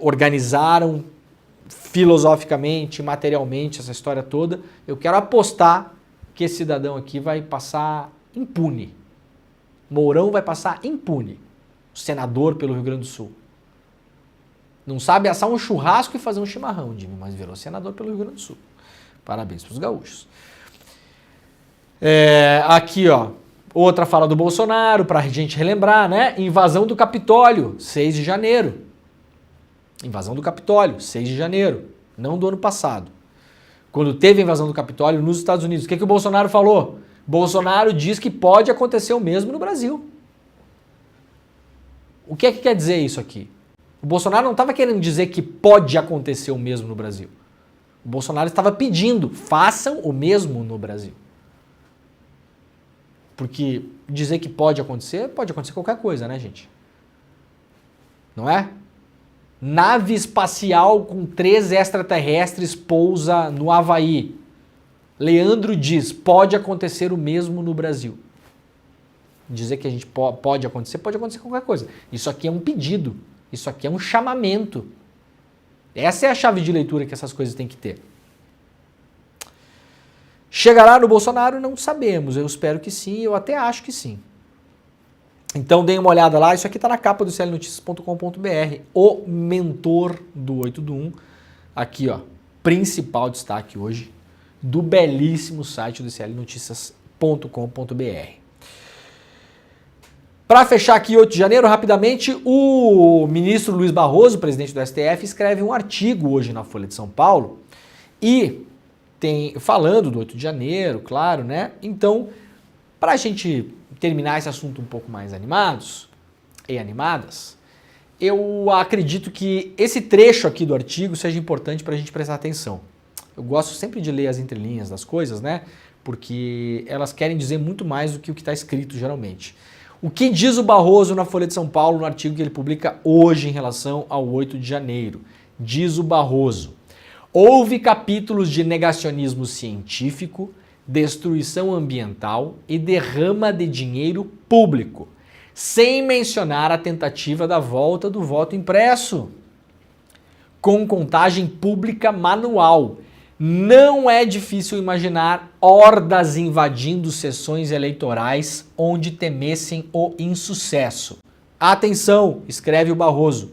organizaram filosoficamente, materialmente essa história toda, eu quero apostar que esse cidadão aqui vai passar impune. Mourão vai passar impune. Senador pelo Rio Grande do Sul. Não sabe assar um churrasco e fazer um chimarrão, Jimmy, mas virou senador pelo Rio Grande do Sul. Parabéns para os gaúchos. Aqui, ó, outra fala do Bolsonaro, para a gente relembrar, né? Invasão do Capitólio, 6 de janeiro. Invasão do Capitólio, 6 de janeiro, não do ano passado. Quando teve a invasão do Capitólio nos Estados Unidos, o que o Bolsonaro falou? Bolsonaro diz que pode acontecer o mesmo no Brasil. O que é que quer dizer isso aqui? O Bolsonaro não estava querendo dizer que pode acontecer o mesmo no Brasil. O O Bolsonaro estava pedindo, façam o mesmo no Brasil. Porque dizer que pode acontecer qualquer coisa, né, gente? Não é? Nave espacial com 3 extraterrestres pousa no Havaí. Leandro diz, pode acontecer o mesmo no Brasil. Dizer que a gente pode acontecer qualquer coisa. Isso aqui é um pedido, isso aqui é um chamamento. Essa é a chave de leitura que essas coisas têm que ter. Chegará no Bolsonaro? Não sabemos, eu espero que sim, eu até acho que sim. Então deem uma olhada lá, isso aqui está na capa do clnoticias.com.br, o mentor do 8 do 1, aqui ó, principal destaque hoje, do belíssimo site do clnoticias.com.br. Para fechar aqui 8 de janeiro, rapidamente, o ministro Luiz Barroso, presidente do STF, escreve um artigo hoje na Folha de São Paulo e falando do 8 de janeiro, claro, né? Então, para a gente terminar esse assunto um pouco mais animados e animadas, eu acredito que esse trecho aqui do artigo seja importante para a gente prestar atenção. Eu gosto sempre de ler as entrelinhas das coisas, né? Porque elas querem dizer muito mais do que o que está escrito geralmente. O que diz o Barroso na Folha de São Paulo no artigo que ele publica hoje em relação ao 8 de janeiro? Diz o Barroso: houve capítulos de negacionismo científico, destruição ambiental e derrama de dinheiro público, sem mencionar a tentativa da volta do voto impresso, com contagem pública manual. Não é difícil imaginar hordas invadindo sessões eleitorais onde temessem o insucesso. Atenção, escreve o Barroso.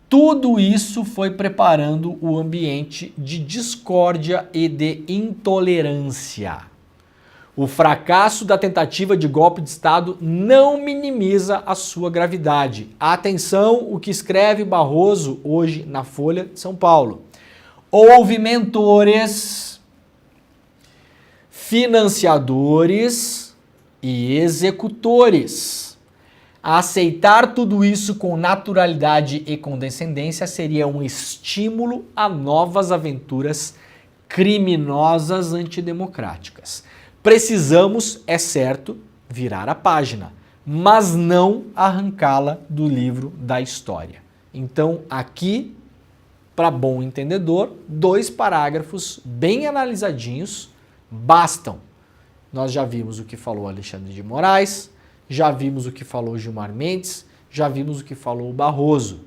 Tudo isso foi preparando o ambiente de discórdia e de intolerância. O fracasso da tentativa de golpe de Estado não minimiza a sua gravidade. Atenção, o que escreve Barroso hoje na Folha de São Paulo. Houve mentores, financiadores e executores. Aceitar tudo isso com naturalidade e condescendência seria um estímulo a novas aventuras criminosas antidemocráticas. Precisamos, é certo, virar a página, mas não arrancá-la do livro da história. Então, aqui, para bom entendedor, 2 parágrafos bem analisadinhos bastam. Nós já vimos o que falou Alexandre de Moraes, já vimos o que falou Gilmar Mendes, já vimos o que falou o Barroso.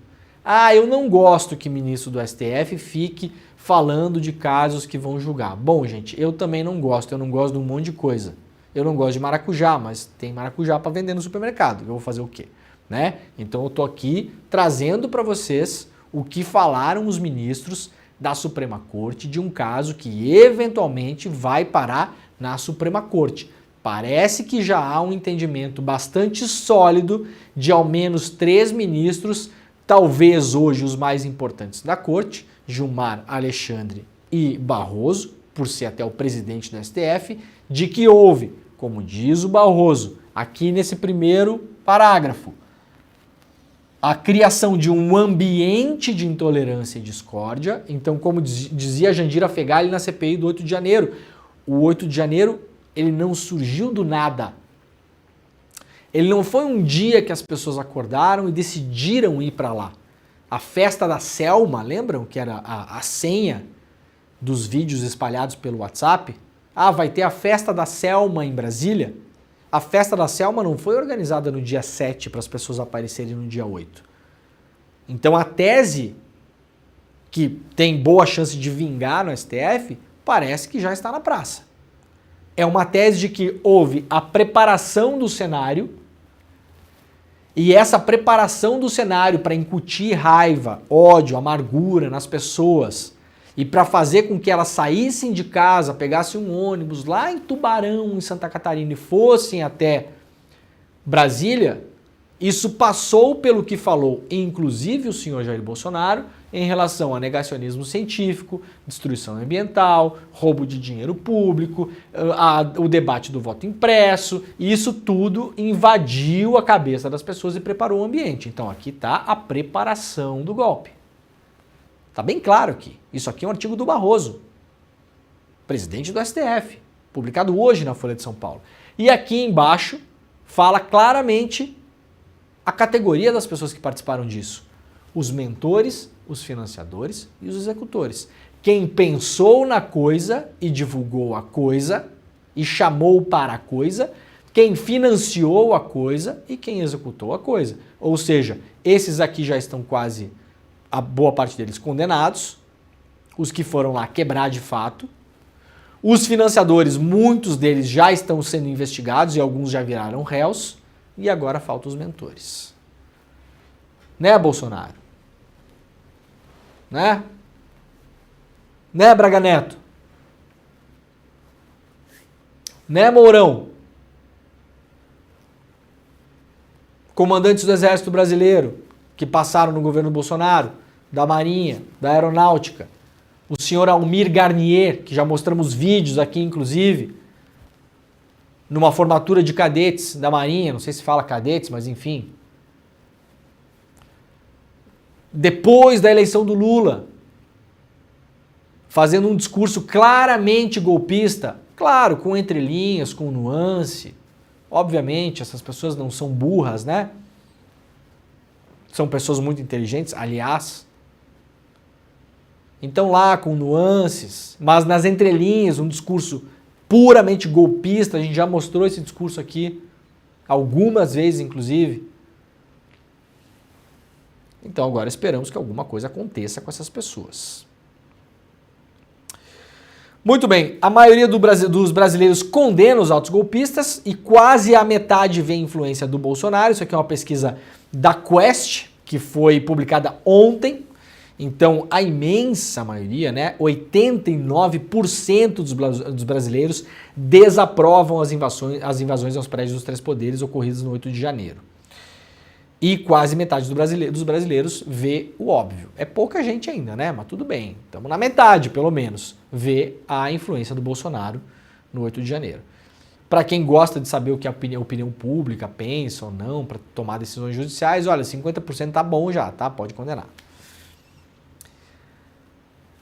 Ah, eu não gosto que ministro do STF fique falando de casos que vão julgar. Bom, gente, eu também não gosto, eu não gosto de um monte de coisa. Eu não gosto de maracujá, mas tem maracujá para vender no supermercado, eu vou fazer o quê? Né? Então eu tô aqui trazendo para vocês o que falaram os ministros da Suprema Corte de um caso que eventualmente vai parar na Suprema Corte. Parece que já há um entendimento bastante sólido de ao menos 3 ministros, talvez hoje os mais importantes da Corte, Gilmar, Alexandre e Barroso, por ser até o presidente do STF, de que houve, como diz o Barroso, aqui nesse primeiro parágrafo, a criação de um ambiente de intolerância e discórdia. Então, como dizia Jandira Fegali na CPI do 8 de janeiro, o 8 de janeiro ele não surgiu do nada. Ele não foi um dia que as pessoas acordaram e decidiram ir para lá. A festa da Selma, lembram que era a senha dos vídeos espalhados pelo WhatsApp? Ah, vai ter a festa da Selma em Brasília? A festa da Selma não foi organizada no dia 7 para as pessoas aparecerem no dia 8. Então a tese que tem boa chance de vingar no STF parece que já está na praça. É uma tese de que houve a preparação do cenário e essa preparação do cenário para incutir raiva, ódio, amargura nas pessoas e para fazer com que elas saíssem de casa, pegassem um ônibus lá em Tubarão, em Santa Catarina e fossem até Brasília, isso passou pelo que falou, inclusive o senhor Jair Bolsonaro, em relação a negacionismo científico, destruição ambiental, roubo de dinheiro público, o debate do voto impresso, e isso tudo invadiu a cabeça das pessoas e preparou o ambiente. Então aqui está a preparação do golpe. Tá bem claro aqui. Isso aqui é um artigo do Barroso, presidente do STF, publicado hoje na Folha de São Paulo. E aqui embaixo fala claramente a categoria das pessoas que participaram disso. Os mentores, os financiadores e os executores. Quem pensou na coisa e divulgou a coisa e chamou para a coisa, quem financiou a coisa e quem executou a coisa. Ou seja, esses aqui já estão quase, a boa parte deles, condenados, os que foram lá quebrar de fato. Os financiadores, muitos deles já estão sendo investigados e alguns já viraram réus. E agora faltam os mentores. Né, Bolsonaro? Né? Né, Braga Neto? Né, Mourão? Comandantes do Exército Brasileiro que passaram no governo Bolsonaro, da Marinha, da Aeronáutica. O senhor Almir Garnier, que já mostramos vídeos aqui, inclusive, numa formatura de cadetes da Marinha, não sei se fala cadetes, mas enfim. Depois da eleição do Lula, fazendo um discurso claramente golpista, claro, com entrelinhas, com nuance. Obviamente, essas pessoas não são burras, né? São pessoas muito inteligentes, aliás. Então lá com nuances, mas nas entrelinhas, um discurso puramente golpista, a gente já mostrou esse discurso aqui algumas vezes, inclusive. Então agora esperamos que alguma coisa aconteça com essas pessoas. Muito bem, a maioria dos brasileiros condena os atos golpistas e quase a metade vê influência do Bolsonaro. Isso aqui é uma pesquisa da Quest, que foi publicada ontem. Então, a imensa maioria, né, 89% dos brasileiros desaprovam as invasões aos prédios dos três poderes ocorridas no 8 de janeiro. E quase metade dos brasileiros vê o óbvio. É pouca gente ainda, né? Mas tudo bem. Estamos na metade, pelo menos, vê a influência do Bolsonaro no 8 de janeiro. Para quem gosta de saber o que a opinião pública pensa ou não para tomar decisões judiciais, olha, 50% tá bom já, tá? Pode condenar.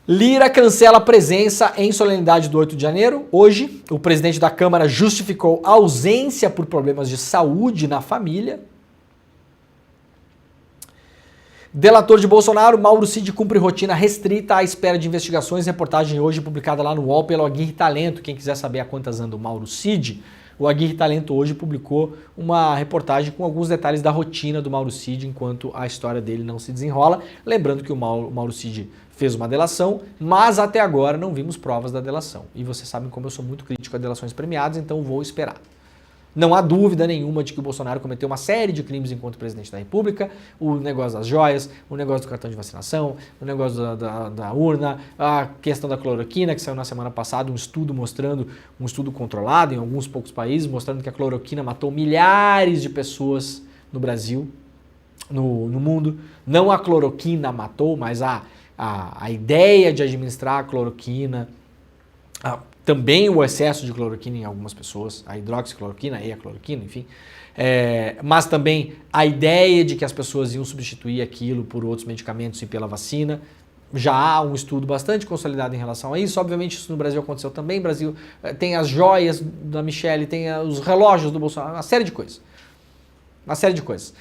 Lira cancela a presença em solenidade do 8 de janeiro. Hoje, o presidente da Câmara justificou ausência por problemas de saúde na família. Delator de Bolsonaro, Mauro Cid cumpre rotina restrita à espera de investigações. Reportagem hoje publicada lá no UOL pelo Aguirre Talento. Quem quiser saber a quantas anda o Mauro Cid, o Aguirre Talento hoje publicou uma reportagem com alguns detalhes da rotina do Mauro Cid enquanto a história dele não se desenrola. Lembrando que o Mauro Cid fez uma delação, mas até agora não vimos provas da delação. E vocês sabem como eu sou muito crítico a delações premiadas, então vou esperar. Não há dúvida nenhuma de que o Bolsonaro cometeu uma série de crimes enquanto presidente da República, o negócio das joias, o negócio do cartão de vacinação, o negócio da urna, a questão da cloroquina, que saiu na semana passada, um estudo controlado em alguns poucos países, mostrando que a cloroquina matou milhares de pessoas no Brasil, no mundo. Não a cloroquina matou, mas a ideia de administrar a cloroquina, também o excesso de cloroquina em algumas pessoas, a hidroxicloroquina e a cloroquina, enfim. Mas também a ideia de que as pessoas iam substituir aquilo por outros medicamentos e pela vacina. Já há um estudo bastante consolidado em relação a isso. Obviamente isso no Brasil aconteceu também. O Brasil tem as joias da Michelle, tem os relógios do Bolsonaro, uma série de coisas. Uma série de coisas.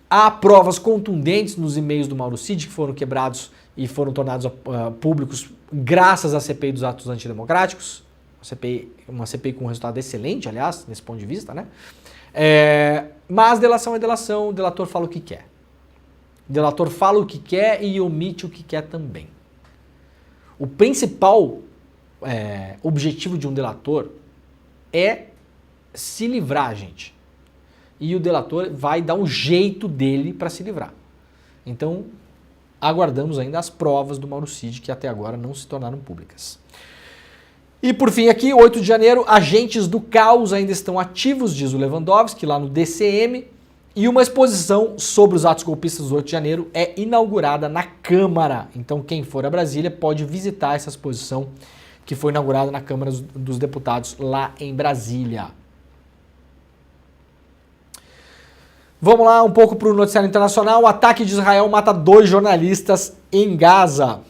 Há provas contundentes nos e-mails do Mauro Cid que foram quebrados e foram tornados públicos graças à CPI dos atos antidemocráticos. Uma CPI com um resultado excelente, aliás, nesse ponto de vista, né? Mas delação é delação, o delator fala o que quer. O delator fala o que quer e omite o que quer também. O principal objetivo de um delator é se livrar, gente. E o delator vai dar um jeito dele para se livrar. Então, aguardamos ainda as provas do Mauro Cid, que até agora não se tornaram públicas. E por fim aqui, 8 de janeiro, agentes do caos ainda estão ativos, diz o Lewandowski, lá no DCM, e uma exposição sobre os atos golpistas do 8 de janeiro é inaugurada na Câmara. Então quem for a Brasília pode visitar essa exposição que foi inaugurada na Câmara dos Deputados lá em Brasília. Vamos lá um pouco para o noticiário internacional. O ataque de Israel mata 2 jornalistas em Gaza.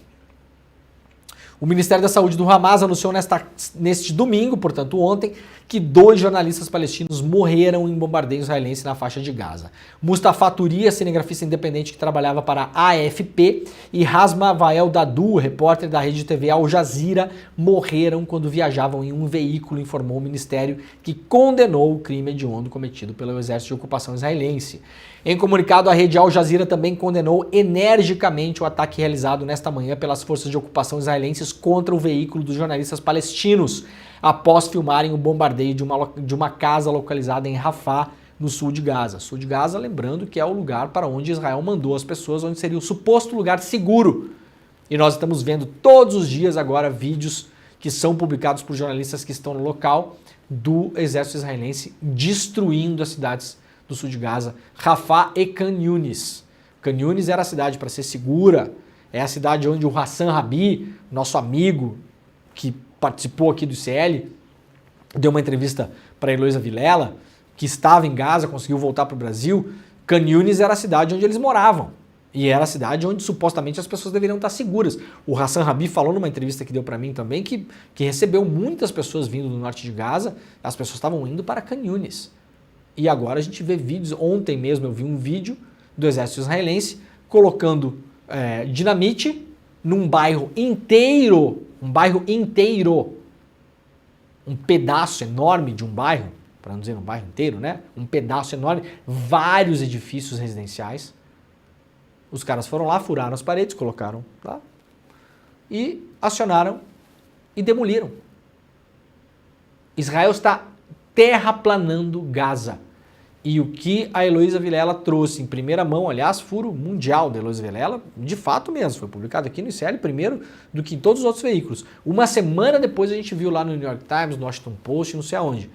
O Ministério da Saúde do Hamas anunciou neste domingo, portanto ontem, que 2 jornalistas palestinos morreram em bombardeio israelense na faixa de Gaza. Mustafa Turia, cinegrafista independente que trabalhava para a AFP, e Hasma Vael Dadu, repórter da rede de TV Al Jazeera, morreram quando viajavam em um veículo, informou o ministério, que condenou o crime hediondo cometido pelo exército de ocupação israelense. Em comunicado, a rede Al Jazeera também condenou energicamente o ataque realizado nesta manhã pelas forças de ocupação israelenses contra o veículo dos jornalistas palestinos, após filmarem o bombardeio de uma casa localizada em Rafah, no sul de Gaza. Sul de Gaza, lembrando que é o lugar para onde Israel mandou as pessoas, onde seria o suposto lugar seguro. E nós estamos vendo todos os dias agora vídeos que são publicados por jornalistas que estão no local do exército israelense destruindo as cidades do sul de Gaza, Rafah e Khan Yunis. Khan Yunis era a cidade para ser segura, é a cidade onde o Hassan Rabi, nosso amigo que participou aqui do ICL, deu uma entrevista para a Heloísa Vilela, que estava em Gaza, conseguiu voltar para o Brasil. Khan Yunis era a cidade onde eles moravam. E era a cidade onde supostamente as pessoas deveriam estar seguras. O Hassan Rabi falou numa entrevista que deu para mim também que recebeu muitas pessoas vindo do norte de Gaza, as pessoas estavam indo para Khan Yunis. E agora a gente vê vídeos, ontem mesmo eu vi um vídeo do exército israelense colocando dinamite num bairro inteiro, um pedaço enorme de um bairro, para não dizer um bairro inteiro, né? Um pedaço enorme, vários edifícios residenciais. Os caras foram lá, furaram as paredes, colocaram lá e acionaram e demoliram. Israel está terraplanando Gaza. E o que a Heloísa Vilela trouxe em primeira mão, aliás, furo mundial da Heloísa Vilela, de fato mesmo, foi publicado aqui no ICL primeiro do que em todos os outros veículos. Uma semana depois a gente viu lá no New York Times, no Washington Post, não sei aonde.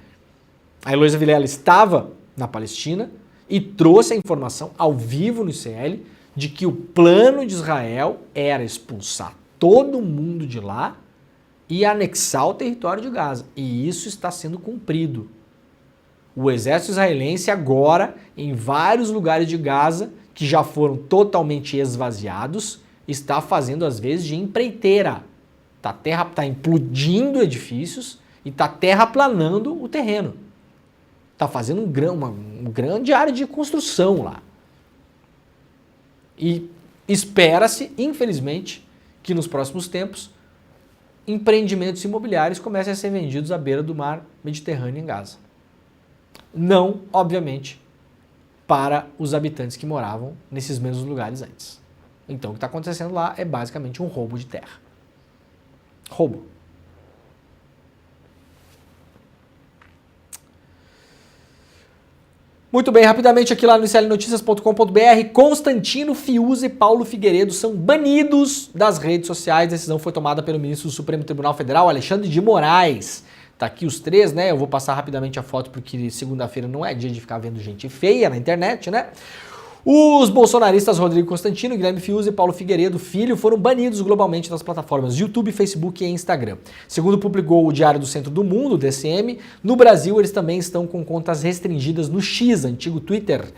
A Heloísa Vilela estava na Palestina e trouxe a informação ao vivo no ICL de que o plano de Israel era expulsar todo mundo de lá e anexar o território de Gaza. E isso está sendo cumprido. O exército israelense agora, em vários lugares de Gaza, que já foram totalmente esvaziados, está fazendo às vezes de empreiteira. Está implodindo edifícios e está terraplanando o terreno. Está fazendo uma grande área de construção lá. E espera-se, infelizmente, que nos próximos tempos empreendimentos imobiliários comecem a ser vendidos à beira do mar Mediterrâneo em Gaza. Não, obviamente, para os habitantes que moravam nesses mesmos lugares antes. Então o que está acontecendo lá é basicamente um roubo de terra. Roubo. Muito bem, rapidamente aqui lá no iclnoticias.com.br, Constantino Fiuza e Paulo Figueiredo são banidos das redes sociais. A decisão foi tomada pelo ministro do Supremo Tribunal Federal, Alexandre de Moraes. Tá aqui os três, né? Eu vou passar rapidamente a foto porque segunda-feira não é dia de ficar vendo gente feia na internet, né? Os bolsonaristas Rodrigo Constantino, Guilherme Fiuza e Paulo Figueiredo Filho foram banidos globalmente das plataformas YouTube, Facebook e Instagram. Segundo publicou o Diário do Centro do Mundo, DCM, no Brasil eles também estão com contas restringidas no X, antigo Twitter.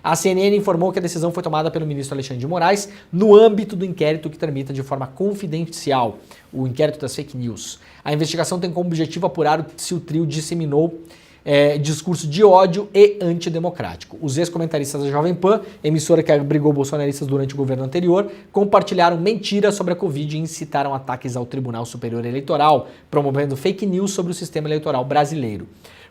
A CNN informou que a decisão foi tomada pelo ministro Alexandre de Moraes no âmbito do inquérito que tramita de forma confidencial, o inquérito das fake news. A investigação tem como objetivo apurar se o trio disseminou discurso de ódio e antidemocrático. Os ex-comentaristas da Jovem Pan, emissora que abrigou bolsonaristas durante o governo anterior, compartilharam mentiras sobre a Covid e incitaram ataques ao Tribunal Superior Eleitoral, promovendo fake news sobre o sistema eleitoral brasileiro.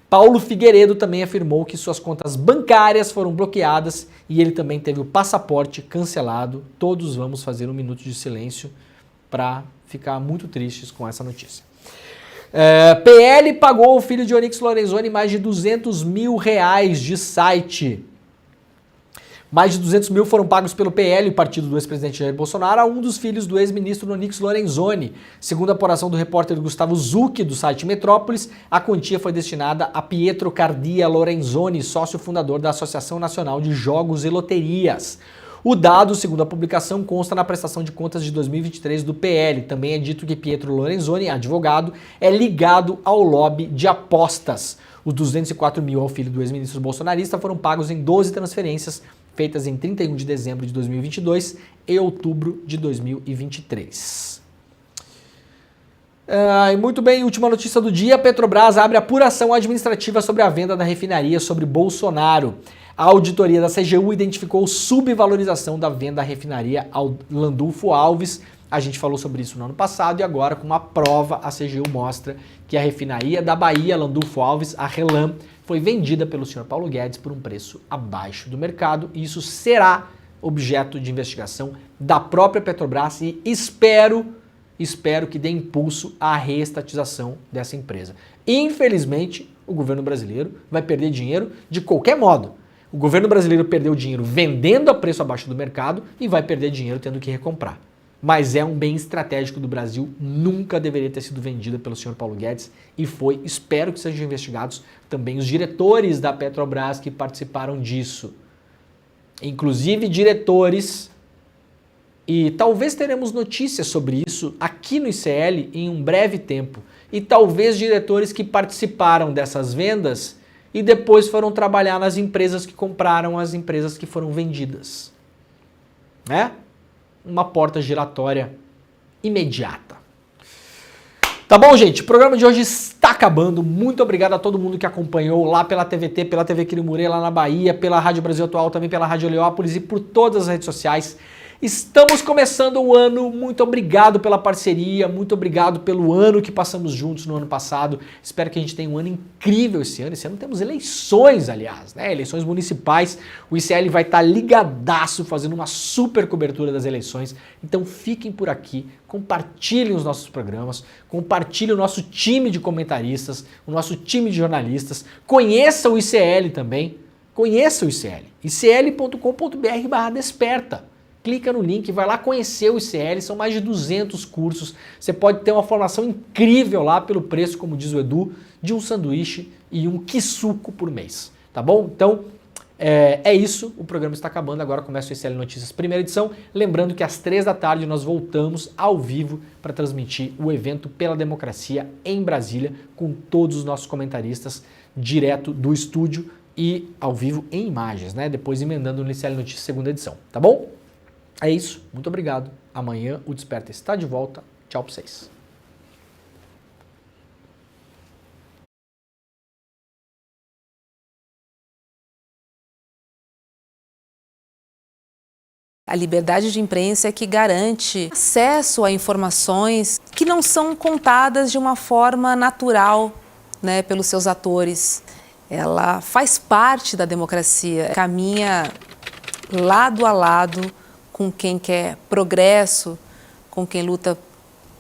Paulo Figueiredo também afirmou que suas contas bancárias foram bloqueadas e ele também teve o passaporte cancelado. Todos vamos fazer um minuto de silêncio para ficar muito tristes com essa notícia. PL pagou ao filho de Onyx Lorenzoni mais de R$200 mil de site. Mais de 200 mil foram pagos pelo PL, o partido do ex-presidente Jair Bolsonaro, a um dos filhos do ex-ministro Onyx Lorenzoni. Segundo a apuração do repórter Gustavo Zucchi, do site Metrópolis, a quantia foi destinada a Pietro Cardia Lorenzoni, sócio fundador da Associação Nacional de Jogos e Loterias. O dado, segundo a publicação, consta na prestação de contas de 2023 do PL. Também é dito que Pietro Lorenzoni, advogado, é ligado ao lobby de apostas. Os 204 mil ao filho do ex-ministro bolsonarista foram pagos em 12 transferências feitas em 31 de dezembro de 2022 e outubro de 2023. Muito bem, última notícia do dia, Petrobras abre apuração administrativa sobre a venda da refinaria sobre Bolsonaro. A auditoria da CGU identificou subvalorização da venda da refinaria ao Landulfo Alves. A gente falou sobre isso no ano passado e agora com uma prova a CGU mostra que a refinaria da Bahia, Landulfo Alves, a RLAM, foi vendida pelo senhor Paulo Guedes por um preço abaixo do mercado e isso será objeto de investigação da própria Petrobras e espero que dê impulso à reestatização dessa empresa. Infelizmente, o governo brasileiro vai perder dinheiro de qualquer modo. O governo brasileiro perdeu dinheiro vendendo a preço abaixo do mercado e vai perder dinheiro tendo que recomprar. Mas é um bem estratégico do Brasil, nunca deveria ter sido vendida pelo senhor Paulo Guedes e foi, espero que sejam investigados também os diretores da Petrobras que participaram disso. Inclusive diretores, e talvez teremos notícias sobre isso aqui no ICL em um breve tempo. E talvez diretores que participaram dessas vendas e depois foram trabalhar nas empresas que compraram as empresas que foram vendidas. Né? Uma porta giratória imediata. Tá bom, gente? O programa de hoje está acabando. Muito obrigado a todo mundo que acompanhou lá pela TVT, pela TV Quirimurê, lá na Bahia, pela Rádio Brasil Atual, também pela Rádio Heliópolis e por todas as redes sociais. Estamos começando o ano, muito obrigado pela parceria, muito obrigado pelo ano que passamos juntos no ano passado. Espero que a gente tenha um ano incrível esse ano. Esse ano temos eleições, aliás, né? Eleições municipais. O ICL vai estar ligadaço fazendo uma super cobertura das eleições. Então fiquem por aqui, compartilhem os nossos programas, compartilhem o nosso time de comentaristas, o nosso time de jornalistas. Conheça o ICL também, conheça o ICL, icl.com.br/desperta. Clica no link, vai lá conhecer o ICL, são mais de 200 cursos. Você pode ter uma formação incrível lá pelo preço, como diz o Edu, de um sanduíche e um quissuco por mês, tá bom? Então, é isso, o programa está acabando, agora começa o ICL Notícias, primeira edição. Lembrando que às 3 da tarde nós voltamos ao vivo para transmitir o evento Pela Democracia em Brasília, com todos os nossos comentaristas, direto do estúdio e ao vivo em imagens, né? Depois emendando no ICL Notícias, segunda edição, tá bom? É isso, muito obrigado. Amanhã o Desperta está de volta. Tchau pra vocês. A liberdade de imprensa é que garante acesso a informações que não são contadas de uma forma natural, né, pelos seus atores. Ela faz parte da democracia, caminha lado a lado com quem quer progresso, com quem luta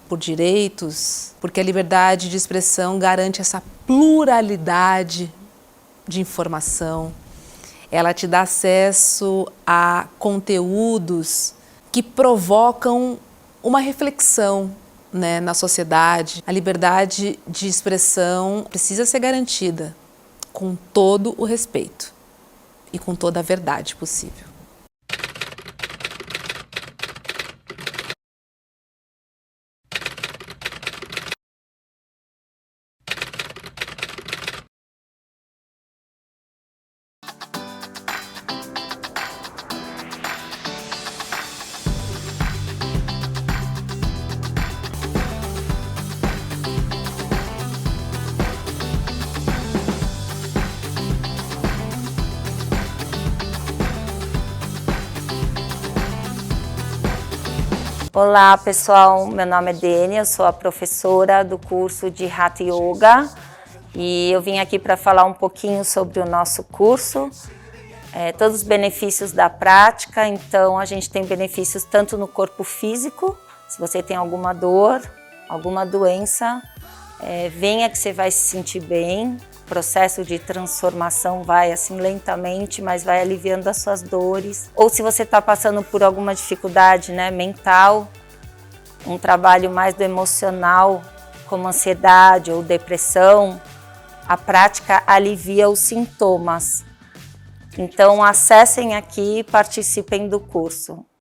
por direitos, porque a liberdade de expressão garante essa pluralidade de informação. Ela te dá acesso a conteúdos que provocam uma reflexão, né, na sociedade. A liberdade de expressão precisa ser garantida com todo o respeito e com toda a verdade possível. Olá pessoal, meu nome é Deni, eu sou a professora do curso de Hatha Yoga e eu vim aqui para falar um pouquinho sobre o nosso curso, todos os benefícios da prática. Então a gente tem benefícios tanto no corpo físico, se você tem alguma dor, alguma doença, venha que você vai se sentir bem. O processo de transformação vai assim lentamente, mas vai aliviando as suas dores. Ou se você está passando por alguma dificuldade, né, mental, um trabalho mais do emocional, como ansiedade ou depressão, a prática alivia os sintomas. Então acessem aqui e participem do curso.